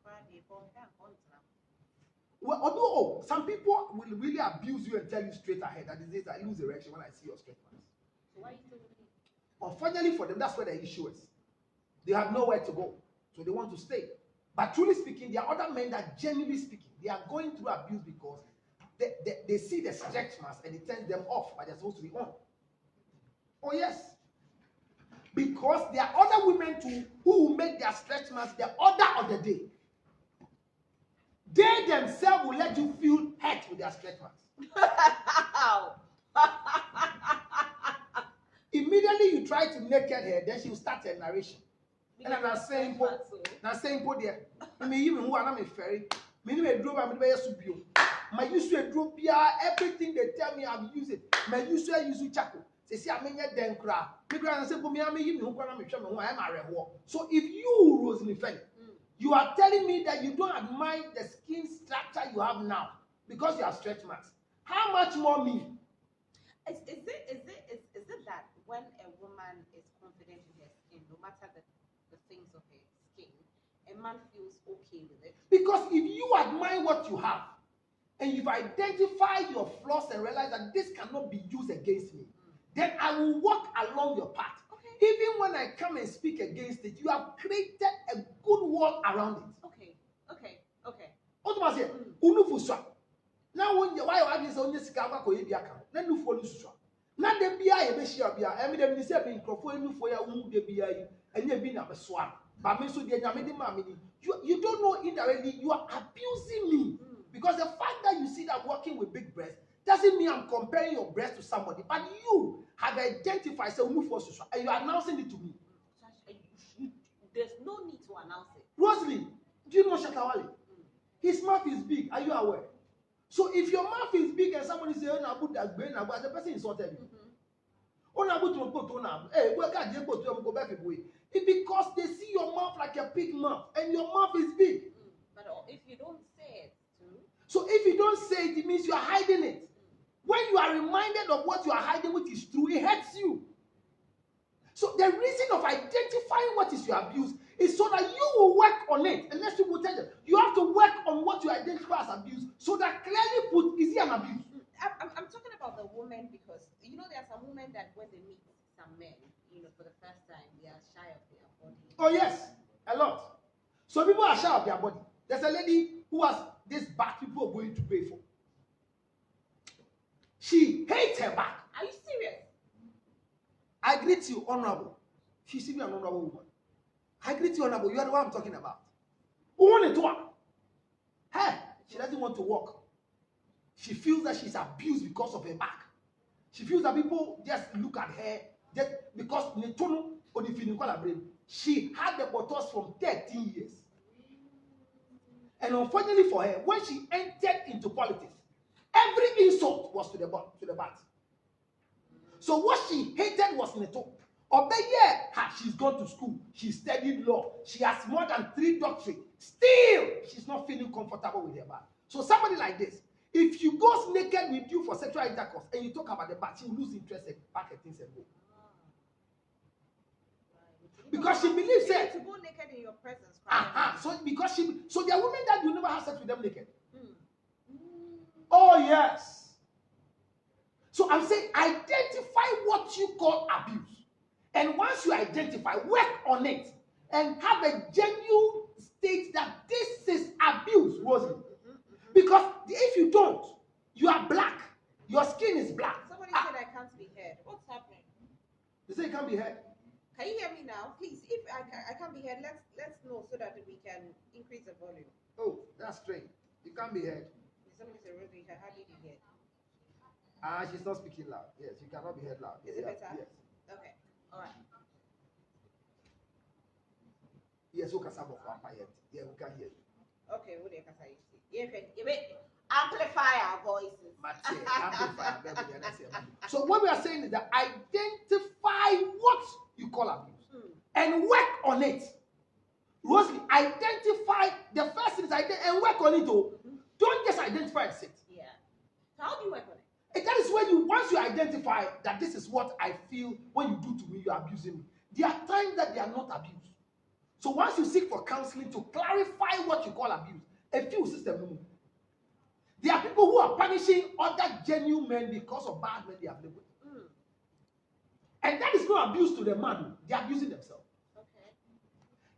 A: Well, although some people will really abuse you and tell you straight ahead that this is I lose erection when I see your stretch marks.
B: So why are you still with me?
A: Unfortunately for them, that's where the issue is. They have nowhere to go, so they want to stay. But truly speaking, there are other men that, genuinely speaking, they are going through abuse because they see the stretch marks and it turns them off, but they're supposed to be on. Oh yes. Because there are other women too who will make their stretch marks the order of the day. They themselves will let you feel hurt with their stretch marks. Immediately you try to naked her, then she will start a narration. And I'm not saying, put there. I mean, even who I'm a ferry. Minimum drove, I'm a subio. My use to a drop, everything they tell me I've used it. My use to use chaco. They say I'm in a den crowd. So if you, Rosalie Felly, you are telling me that you don't admire the skin structure you have now because you have stretch marks. How much more me?
B: Is it that when a woman is confident in her skin, no matter the things of her skin, a man feels okay with it?
A: Because if you admire what you have, and you've identified your flaws and realize that this cannot be used against me, then I will walk along your path. Okay. Even when I come and speak against it, you have created a good wall around it.
B: Okay.
A: What do I say? Unufuswa. Now when you why you have this on your scaba ko ebi aka. Na nufu onususwa. Na de bia ye be share bia. Emi de mi say be nkrofo enufu ya hu de bia yi. Enye bi na be so am. Ba me so de nyame de ma me ni. You don't know indirectly you are abusing me. Because the fact that you see that working with big breasts doesn't mean I'm comparing your breast to somebody, but you have identified say unufu and you are announcing it to me.
B: There's no need to announce it.
A: Rosalie, do you know Shatawale? His mouth is big. Are you aware? So if your mouth is big and somebody says, "Oh, Nabu that brain, Nabu," the person insulted you. Oh, Nabu to put on Nabu. Hey, where can you go to go back away? It's because they see your mouth like a big mouth, and your mouth is big.
B: But if you don't say it too.
A: So if you don't say it, it means you are hiding it. When you are reminded of what you are hiding, which is true, it hurts you. So the reason of identifying what is your abuse is so that you will work on it. And let's people tell you, you have to work on what you identify as abuse, so that clearly put, is it an abuse?
B: I'm talking about the woman, because there are some women that when they meet some men, for the first time, they are shy of their body.
A: Oh yes, a lot. So people are shy of their body. There's a lady who has this back people are going to pay for. She hates her back.
B: Are you serious?
A: I greet you, honorable. She's even an honorable woman. I greet you, honorable. You are the one I'm talking about. Who wanted to work? Hey, she doesn't want to work. She feels that she's abused because of her back. She feels that people just look at her just because she had the bottles from 13 years. And unfortunately for her, when she entered into politics, every insult was to the bat. So what she hated was Neto. She's gone to school. She studied law. She has more than 3 doctorates. Still, she's not feeling comfortable with her back. So somebody like this, if she goes naked with you for sexual intercourse and you talk about the back, she will lose interest and pack her things and go. Because she believes that
B: to go naked in your presence.
A: So there are women that you never have sex with them naked. Oh yes. So I'm saying identify what you call abuse. And once you identify, work on it and have a genuine state that this is abuse, Rosie. Because if you don't, you are black. Your skin is black.
B: Somebody said I can't be heard. What's happening?
A: They say it can't be heard.
B: Can you hear me now? Please, if I can't be heard, let's know so that we can increase the volume.
A: Oh, that's strange. You can't be heard.
B: Somebody said, Rosie, you can hardly be heard.
A: She's not speaking loud. Yes, you cannot be heard loud.
B: Is it better?
A: Yes.
B: Okay. All right.
A: Yes, we can yeah, we can hear you.
B: Okay, what do you say? Amplify our voices.
A: So what we are saying is that identify what you call abuse and work on it. Rosalie, identify, the first thing is identify and work on it. Don't just identify and sit.
B: Yeah. So how do you work on it?
A: And that is when once you identify that this is what I feel when you do to me, you are abusing me. There are times that they are not abuse. So once you seek for counseling to clarify what you call abuse, a few system. There are people who are punishing other genuine men because of bad men they have lived with. And that is not abuse to the man. They are abusing themselves.
B: Okay.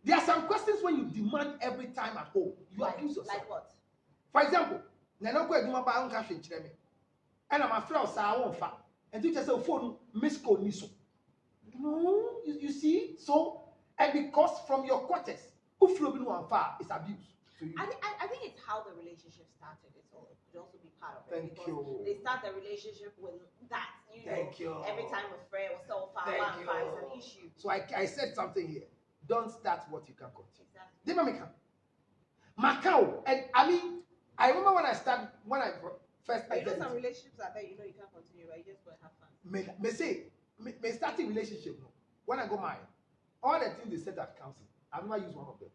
A: There are some questions when you demand every time at home. You abuse yourself.
B: Like what?
A: For example, and I'm afraid of and you just say phone miss code niso. No, you see? So, and because from your quarters, is abuse.
B: I think it's how the relationship started. Could also be part of it.
A: Thank you.
B: They start the relationship with that.
A: Thank you.
B: Every time a friend was so far, it's an issue.
A: So I said something here. Don't start what you can continue.
B: Exactly.
A: Macau. And I remember when I first
B: some relationships are there, you can't continue, right? You just go and have fun.
A: Me starting relationship. When I go married, all the things they said at counseling, I've never used one of them.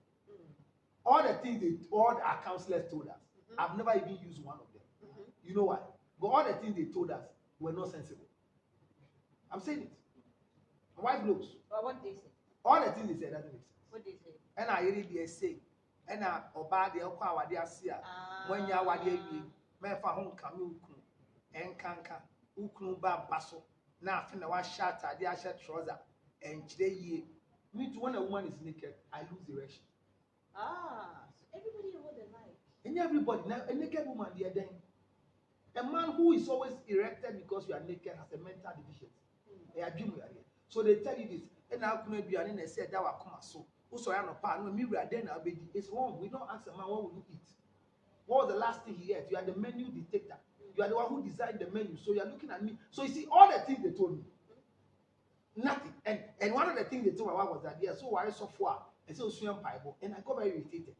A: All the things all our counselors told us, I've never even used one of them. You know why? But all the things they told us were not sensible. I'm saying it. My wife knows.
B: But what did they say?
A: All the things they said doesn't make sense.
B: What did they say?
A: And I read the essay. And I obey the okwa wadi asia. When ya wadi ebi, me fa hon kame ukunu. Enkanka ukunu ba baso. Na afi na wa shirt ade a shirt trouser. And today ye. Me too, when a woman is naked, I lose erection.
B: So everybody know what they like.
A: And everybody, now a naked woman, they are then. A man who is always erected because you are naked has a mental deficiency. So they tell you this. And now could be an said that will come so. Also, I know part no me then it's wrong. We don't ask a man what will you eat. What was the last thing he ate? You are the menu dictator. You are the one who designed the menu. So you are looking at me. So you see all the things they told me. Nothing. And one of the things they told my wife was that they are so worried so far. I said swim Bible, and I got very irritated.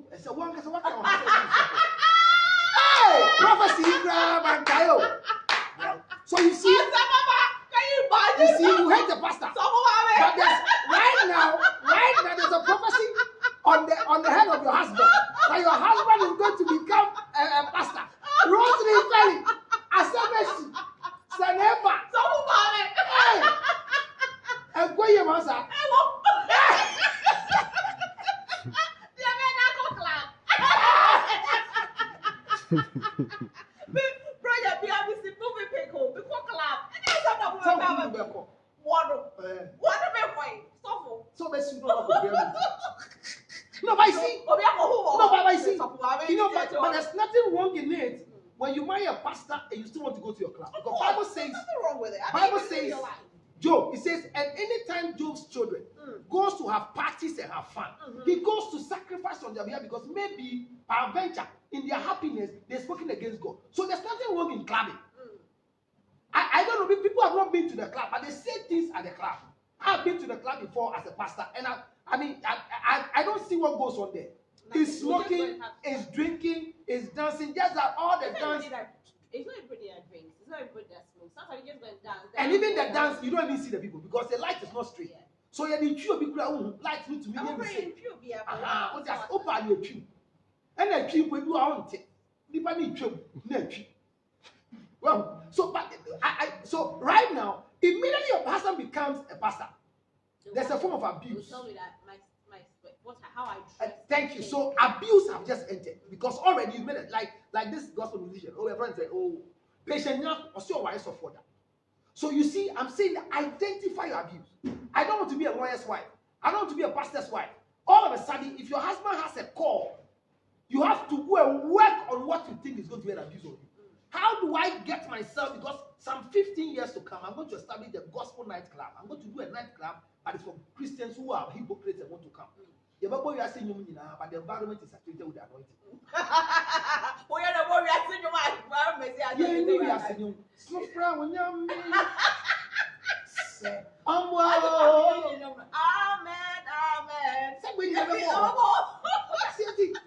A: I said, what can hey, prophecy, grab and Kayo. So you see, you hate the pastor. But right now there's a prophecy on the head of your husband. That your husband is going to become a pastor. Rosary Valley, I said mercy.
B: Brother, be able to movie pickle, the cook club. And then some
A: Some
B: of
A: people
B: them
A: will call.
B: what a stop.
A: So best you know what No, but I see. No, but I see. You know, but there's nothing wrong in it when you marry a pastor and you still want to go to your club. Because Bible says.
B: Nothing wrong with it.
A: Bible says. Job, it says, and anytime Job's children goes to have parties and have fun, he goes to sacrifice on their behalf because maybe peradventure in their happiness they're spoken against God. So there's nothing wrong in clubbing. I don't know, people have not been to the club, but they say things at the club. I've been to the club before as a pastor, and I don't see what goes on there. It's smoking, it's drinking, it's dancing, just that all the dance.
B: It's not everybody that drinks. It's not everybody that smokes. Sometimes you just go and dance.
A: And even the dance, you don't even see the people because the light is not straight. Yeah. So you need to be light need to be able to say. What just open your tree. And the tree when you are on it. Depending tree. Well, so but so right now, immediately your pastor becomes a pastor. There's a form of abuse.
B: Tell me that how I dress.
A: Thank you. So abuse have just entered because already you made it like this gospel musician. Oh, everyone said, oh, patient enough or still wise of further. So you see, I'm saying that identify your abuse. I don't want to be a lawyer's wife. I don't want to be a pastor's wife. All of a sudden, if your husband has a call, you have to go and work on what you think is going to be an abuse on you. How do I get myself? Because some 15 years to come, I'm going to establish the gospel nightclub. I'm going to do a nightclub, but it's for Christians who are hypocrites and want to come. You are saying but the environment is saturated with the anointing.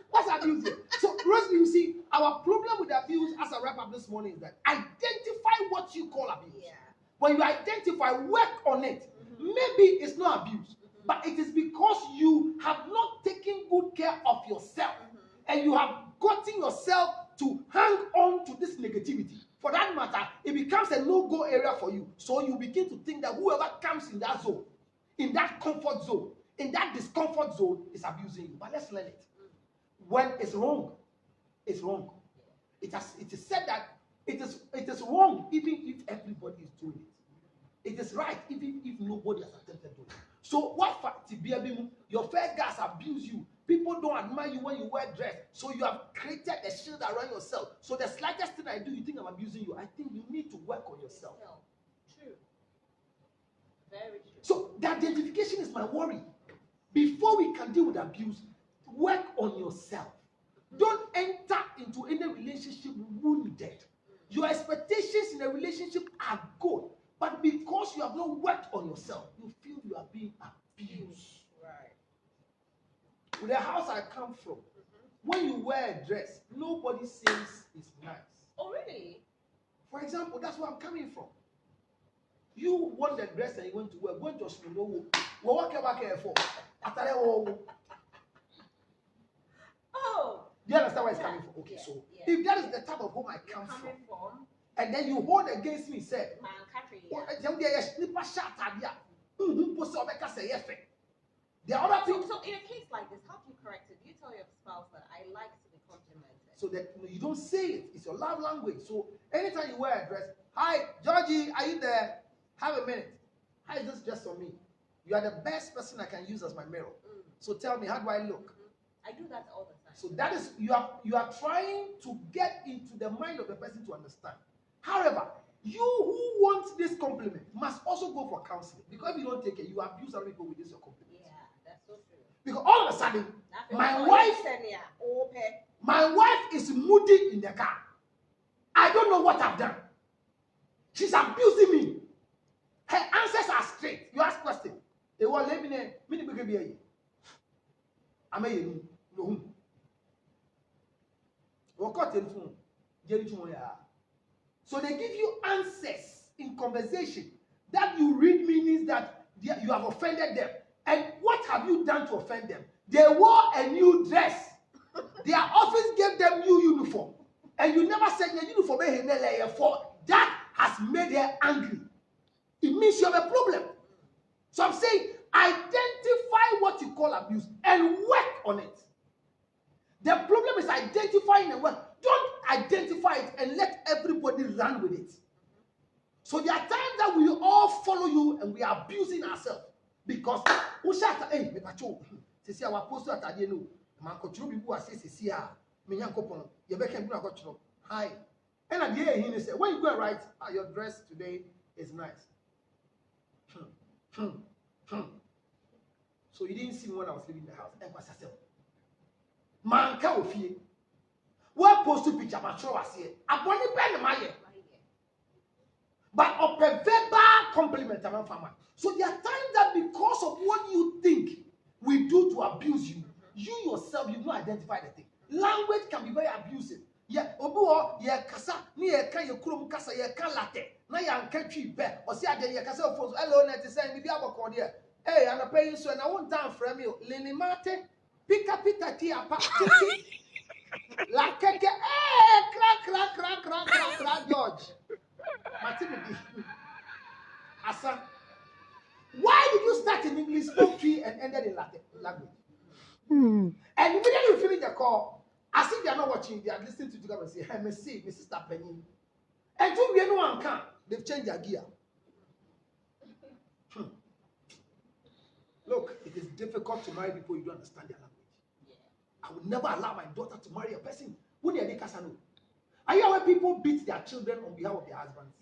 A: What's abuse here? So, Rosie, you see, our problem with abuse as I wrap up this morning is that identify what you call abuse. Yeah. When you identify, work on it. Maybe it's not abuse. But it is because you have not taken good care of yourself and you have gotten yourself to hang on to this negativity. For that matter, it becomes a no-go area for you. So you begin to think that whoever comes in that zone, in that comfort zone, in that discomfort zone is abusing you. But let's learn it. When it's wrong, it's wrong. It is said that it is wrong even if everybody is doing it. It is right even if nobody has attempted to do it. So what fact your fair guys abuse you. People don't admire you when you wear dress. So you have created a shield around yourself. So the slightest thing I do, you think I'm abusing you. I think you need to work on yourself.
B: True. Very true.
A: So the identification is my worry. Before we can deal with abuse, work on yourself. Don't enter into any relationship wounded. Your expectations in a relationship are good. But because you have not worked on yourself, you feel you are being abused.
B: Right.
A: With the house I come from, when you wear a dress, nobody says it's nice.
B: Oh, really?
A: For example, that's where I'm coming from. You want the dress and you want to wear, go to school, walk back here for.
B: Oh.
A: Do you understand where it's coming from? Okay, yeah, so if that is the type of home I come from, and then you hold against me, say, the other thing.
B: So in a case like this, how do you correct it? Do you tell your spouse that I like to be complimented?
A: So that you don't say it. It's your love language. So anytime you wear a dress, hi, Georgie, are you there? Have a minute. Hi, this is just for me. You are the best person I can use as my mirror. So tell me, how do I look?
B: I do that all the time.
A: So that is, you are trying to get into the mind of the person to understand. However, you who want this compliment must also go for counseling. Because if you don't take it, you abuse other people with this your compliment.
B: Yeah, that's so true.
A: Because all of a sudden, my wife is moody in the car. I don't know what I've done. She's abusing me. Her answers are straight. You ask question. They were living in mini. I'm a no. So they give you answers in conversation that you read meanings that you have offended them. And what have you done to offend them? They wore a new dress. Their office gave them new uniform. And you never said your uniform for that has made her angry. It means you have a problem. So I'm saying, identify what you call abuse and work on it. The problem is identifying a word. Don't identify it and let everybody run with it. So there are times that we all follow you and we are abusing ourselves because hey, see our poster at the end. Man, people are saying, "See, me you hi." And at the end, he said, "When you go and write, your dress today is nice." So you didn't see me when I was leaving the house. Man, can't feel. What post to picture? My show was here. I want to pen my year. But a verbal compliment, I'm not. So there are times that because of what you think we do to abuse you, you yourself, you don't identify the thing. Language can be very abusive. Yeah, obuo, yeah, kasa, ni yeah, can you krum kasa, yeah, can latte. Na ya can tree bear, or see again, yeah, kasa phones. Hello, net is saying, maybe I'm a cordial. Hey, I'm a paying so, and I won't down from you. Lini mate, pick up it at tia, la keke, crack, George. Martin, Asa. Why did you start in English, spoke tree, and ended in Latin language? And immediately you finish the call, as if they are not watching, they are listening to you and say, "Hey, Messi, Mrs. Tapenny." And to be anyone can, they've changed their gear. Look, it is difficult to marry people you don't understand their language. I would never allow my daughter to marry a person who they are. Are you aware people beat their children on behalf of their husbands?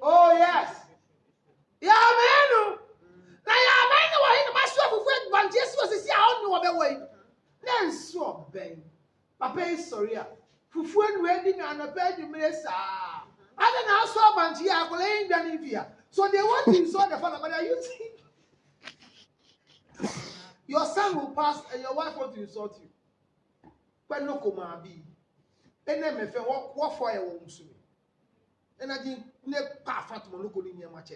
A: Oh, yes. Yeah, man. Now, yeah, man, the master of Fred Van Jesus was a I don't know way. Then so, Ben. Papa is sorry. Fufu and wedding and a bed you may say. I don't know, so Banji, I will ain't done in here. So they want to insult the father, but are you seeing? Your son will pass and your wife wants to insult you. But no, come on, be. And then, if you walk for a woman, and I didn't pass fat to look in your match.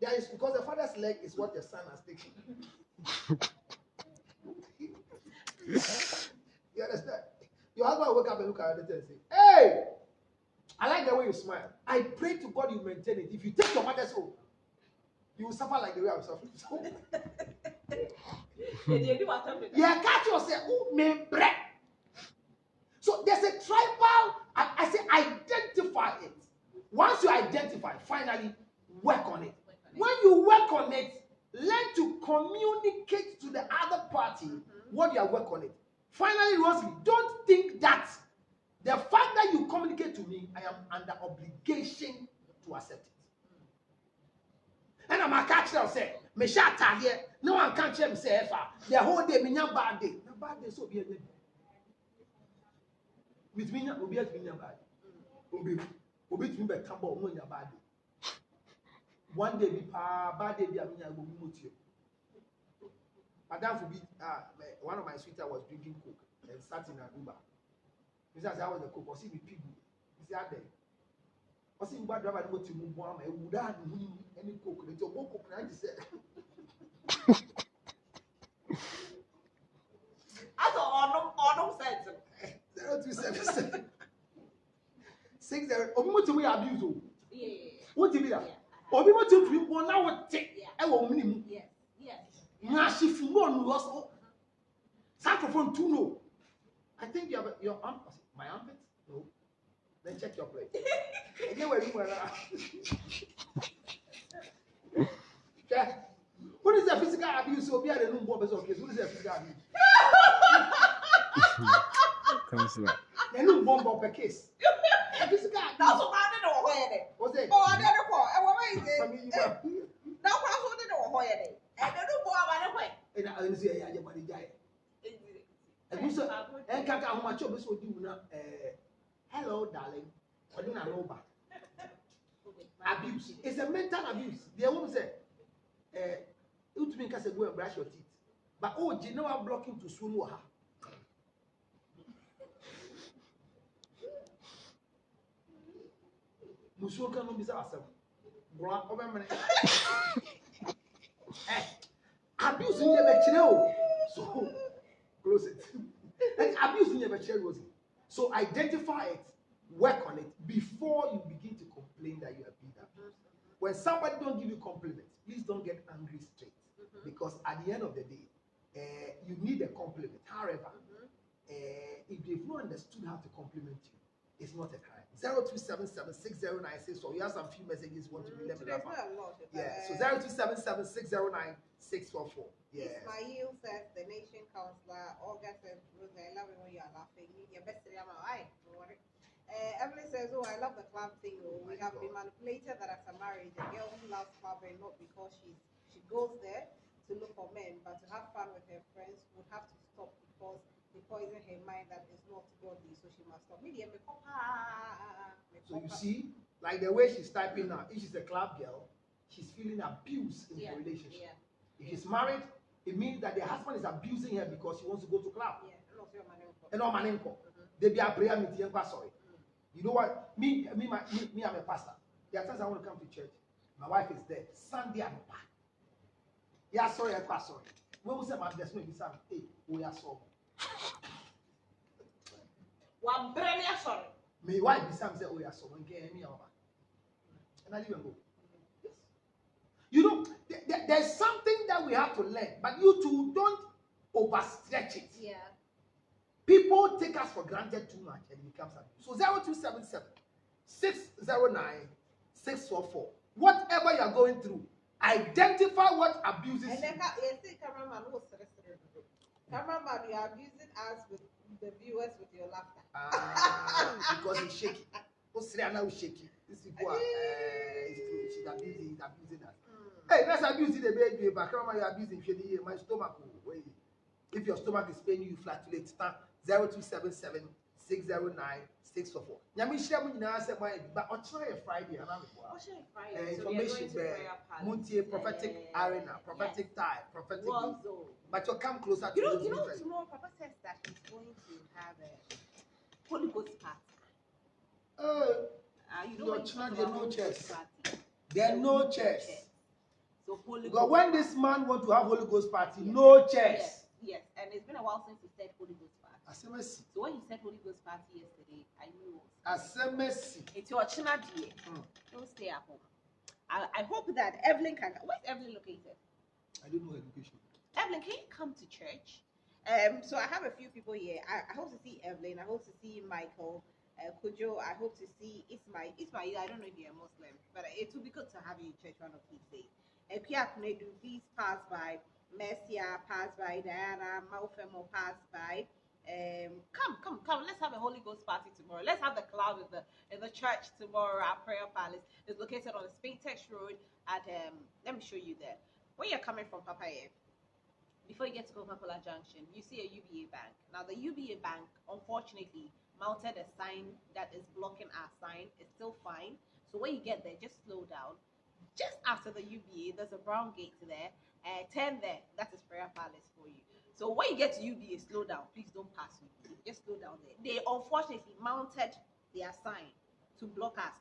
A: There is because the father's leg is what the son has taken. You understand? Your husband will wake up and look at it and say, "Hey, I like the way you smile. I pray to God you maintain it. If you take your mother's home, you will suffer like the way I'm suffering." Yeah, catch yourself. So there's a tribal, I say identify it. Once you identify, finally work on it. When you work on it, learn to communicate to the other party what you are working on it. Finally, Rosalie, don't think that the fact that you communicate to me, I am under obligation to accept it. And I'm a catcher and say, "Me shall tell you, no one can't tell me say the whole day, me a bad day. The bad day so be a day. With me, will be a bad day. Obi to me be tambo when you bad day. One day be bad day be a me go mute you. Madam for be one of my sweetheart was drinking coke and sat in an Uber. He said, "I was the coke. I see me people." He said, "There." I see Uber driver go to move on. I would have any coke. They told coke. I just said,
B: I thought on sense.
A: 027 60. Obi mo to we abuse.
B: Yeah.
A: What do you mean? Obi mo to drink one now. What take? I will minimum.
B: Yes.
A: Now she full lost. Saxophone too no. I think you have your arm. My armpit? No. Then check your plate. Again, where you were. Okay. What is the physical abuse? So be at the room. What is the physical abuse?
C: Counselor.
A: The room bomb per case. Physical abuse.
B: That's what I didn't know where it.
A: What's it?
B: Oh, I didn't know. And what is it? Now, I didn't know where it. And I don't go about the way.
A: And I didn't say, "I want to die." And so, and can't how much of us would do now? Hello, darling. I didn't know about abuse. It's a mental abuse. The woman said, "You to me can say go and brush your teeth." But oh, you know I'm blocking to swim with her. Musuo can no be ourselves. Bro, over minute. Abuse in your channel. So close it. And abuse in your channel. So identify it, work on it before you begin to complain that you have been abused. When somebody don't give you compliments, please don't get angry straight. Because at the end of the day, you need a compliment. However, if they've not understood how to compliment you, it's not a crime. 027760964. You have some few messages you want to read them.
B: There's not a lot.
A: Yeah. So 027760964. Yeah.
B: Ismail says the nation counselor. August says, I love it when you are laughing. Your best day, Emily says, oh, I love the club thing. Oh, we have been manipulated that after marriage, a girl who loves clubbing not because she goes there to look for men, but to have fun with her friends would have to stop because they poison her mind that is not godly, so she must stop.
A: So you see, like the way she's typing now, if she's a club girl, she's feeling abused in her relationship. Yeah. If she's married, it means that the husband is abusing her because she wants to go to club. Yeah. And no man. They be a prayer meeting. Sorry. You know what? Me, I'm a pastor. There are times I want to come to church. My wife is there. Sunday, I'm back. Yeah, sorry, I'm sorry. When we say my there's no visa, hey, we are sorry.
B: One brain, sorry.
A: My wife is saying, oh, yeah, sorry. And I didn't go. Yes. You know, there's something that we have to learn, but you two don't overstretch it. Yeah. People take us for granted too much and it becomes abuse. So 0277 609 644. Whatever you are going through, identify what abuses you.
B: Cameraman, you are abusing us with the viewers with your laughter.
A: Because he's shaky. Now is shaky. These people are she's abusing us. Hey, let's abuse the baby, but cameraman, you're abusing my stomach. If your stomach is paining you, flatulate. 0277 609 644. Nyami share mun na say my but on Friday information there. Muntie prophetic arena, prophetic time, prophetic. But you come closer to
B: you know tomorrow Papa says that he's going to have a Holy Ghost party.
A: Your church, there no church. There are no church. So Holy Ghost. When this man want to have Holy Ghost party, no church.
B: Yes, and it's been a while since he said Holy Ghost party. So when he said Holy Ghost party yesterday, I knew it's your China day. Don't stay at home. I hope that Evelyn can. Where's Evelyn located?
A: I don't know education.
B: Evelyn, can you come to church? So I have a few people here. I hope to see Evelyn. I hope to see Michael. Kujo. I hope to see Ismail. I don't know if you're a Muslim, but it would be good to have you in church one of these days. Please pass by. Messia, pass by. Diana, Maufemo, pass by. Come. Let's have a Holy Ghost party tomorrow. Let's have the cloud in the church tomorrow. Our prayer palace is located on the Spintex Road at let me show you there. When you're coming from Papaya, before you get to Coca-Cola Junction, you see a UBA bank. Now the UBA bank, unfortunately, mounted a sign that is blocking our sign. It's still fine. So when you get there, just slow down. Just after the UBA, there's a brown gate there. Turn there. That is prayer palace for you. So when you get to UBA, slow down. Please don't pass UBA. Just slow down there. They unfortunately mounted their sign to block us.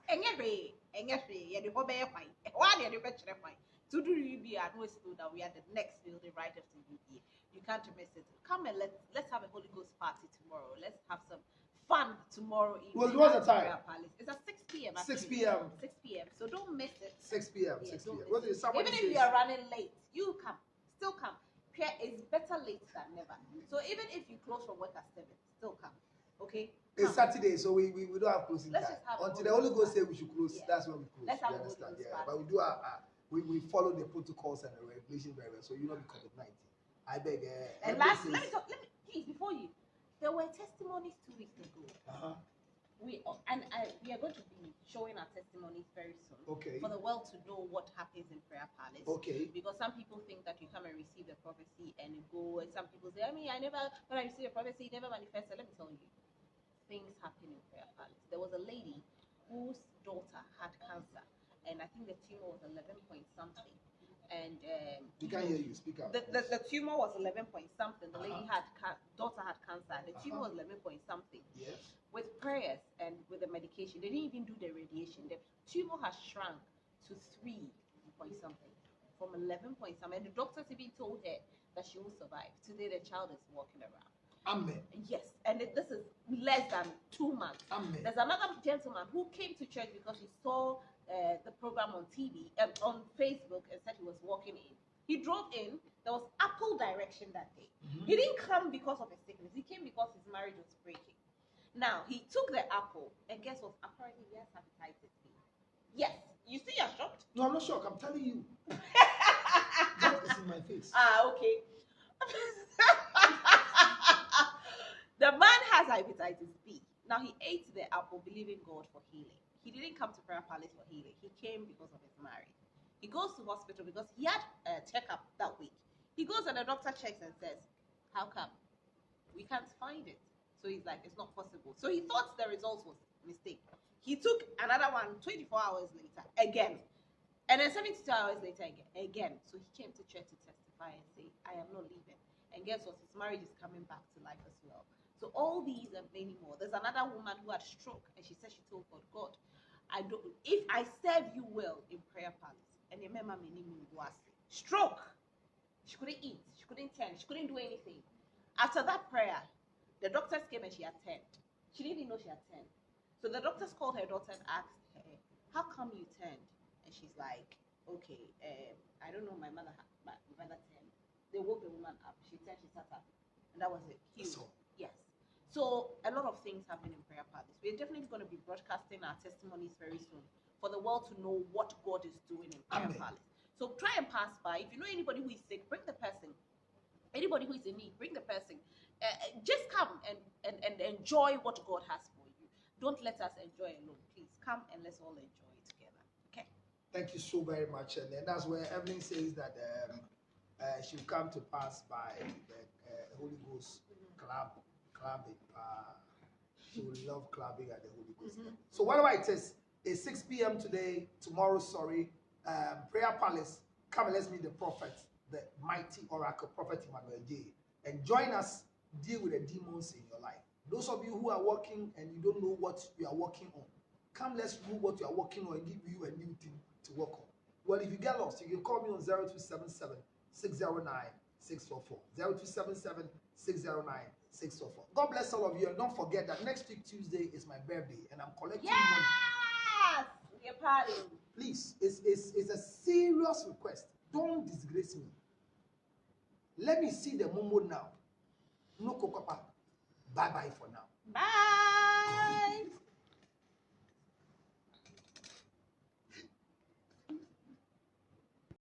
B: To do UBA, no slow down. We are the next building right after UBA. You can't miss it. Come and let's have a Holy Ghost party tomorrow. Let's have some fun tomorrow evening.
A: What's the time?
B: It's at 6 p.m.
A: 6 p.m.
B: 6 p.m. So don't miss it.
A: 6 p.m.
B: Yeah,
A: 6 p.m. Even
B: if you are running late, you come. Still come. It's better late than never. So even if you close from work at 7, still come. Okay? Come.
A: It's Saturday, so we don't have closing time. Until the Holy Ghost say we should close, that's when we close.
B: Let's have understand?
A: But we do we follow the protocols and the regulations very well, so you not be COVID-19. I beg.
B: And last, let me please before you. There were testimonies 2 weeks ago. We are going to be showing our testimonies very soon.
A: Okay.
B: For the world to know what happens in prayer palace.
A: Okay.
B: Because some people think that you come and receive the prophecy and you go, and some people say, when I receive a prophecy, it never manifested. Let me tell you, things happen in prayer palace. There was a lady whose daughter had cancer, and I think the tumor was 11 point something. And
A: we can't hear you. Speak up.
B: The tumor was 11 point something. The lady daughter had cancer. The tumor was 11 point something.
A: Yes.
B: With prayers and with the medication, they didn't even do the radiation. The tumor has shrunk to 3 point something from 11 point something. And the doctors even told her that she will survive. Today, the child is walking around.
A: Amen.
B: Yes, and this is less than 2 months.
A: Amen.
B: There's another gentleman who came to church because he saw the program on TV, on Facebook, and said he was walking in. He drove in, There was apple direction that day. He didn't come because of a sickness. He came because his marriage was breaking. Now, he took the apple, and guess what? Apparently, he has hepatitis B. Yes. You see, you're shocked?
A: No, I'm not shocked. I'm telling you. That is in my face.
B: Okay. The man has hepatitis B. Now, he ate the apple, believing God for healing. He didn't come to Prayer Palace for healing. He came because of his marriage. He goes to hospital because he had a checkup that week. He goes and the doctor checks and says, how come? We can't find it. So he's like, it's not possible. So he thought the results was a mistake. He took another one 24 hours later, again. And then 72 hours later, again. So he came to church to testify and say, I am not leaving. And guess what? His marriage is coming back to life as well. So all these and many more. There's another woman who had stroke, and she said she told God, God, if I serve you well in Prayer Palace, and remember me stroke. She couldn't eat, she couldn't tend, she couldn't do anything. After that prayer, the doctors came and she had turned. She didn't even know she had turned. So the doctors called her daughter and asked her, how come you turned? And she's like, okay, I don't know, my mother turned. They woke the woman up. She turned, she sat up. And that was it. Healed. Yes. So a lot of things happen in Prayer Palace. We're definitely going to be broadcasting our testimonies very soon for the world to know what God is doing in Prayer Palace. So try and pass by. If you know anybody who is sick, bring the person. Anybody who is in need, bring the person. Just come and enjoy what God has for you. Don't let us enjoy alone. Please come and let's all enjoy it together. Okay?
A: Thank you so very much. And then that's where Evelyn says that she'll come to pass by the Holy Ghost clubbing. She will love clubbing at the Holy Ghost. So whatever it is, it's 6 p.m. today, tomorrow, Prayer Palace. Come and let's meet the prophet, the mighty oracle, Prophet Emmanuel J. And join us, deal with the demons in your life. Those of you who are working and you don't know what you are working on, come let's do what you are working on and give you a new thing to work on. Well, if you get lost, you can call me on 0277 609 644. 0277 609 644. God bless all of you, and don't forget that next week Tuesday is my birthday and I'm collecting money.
B: Yes! We're partying.
A: Please, it's a serious request. Don't disgrace me. Let me see the momo now. No kokapa. Bye-bye for now.
B: Bye!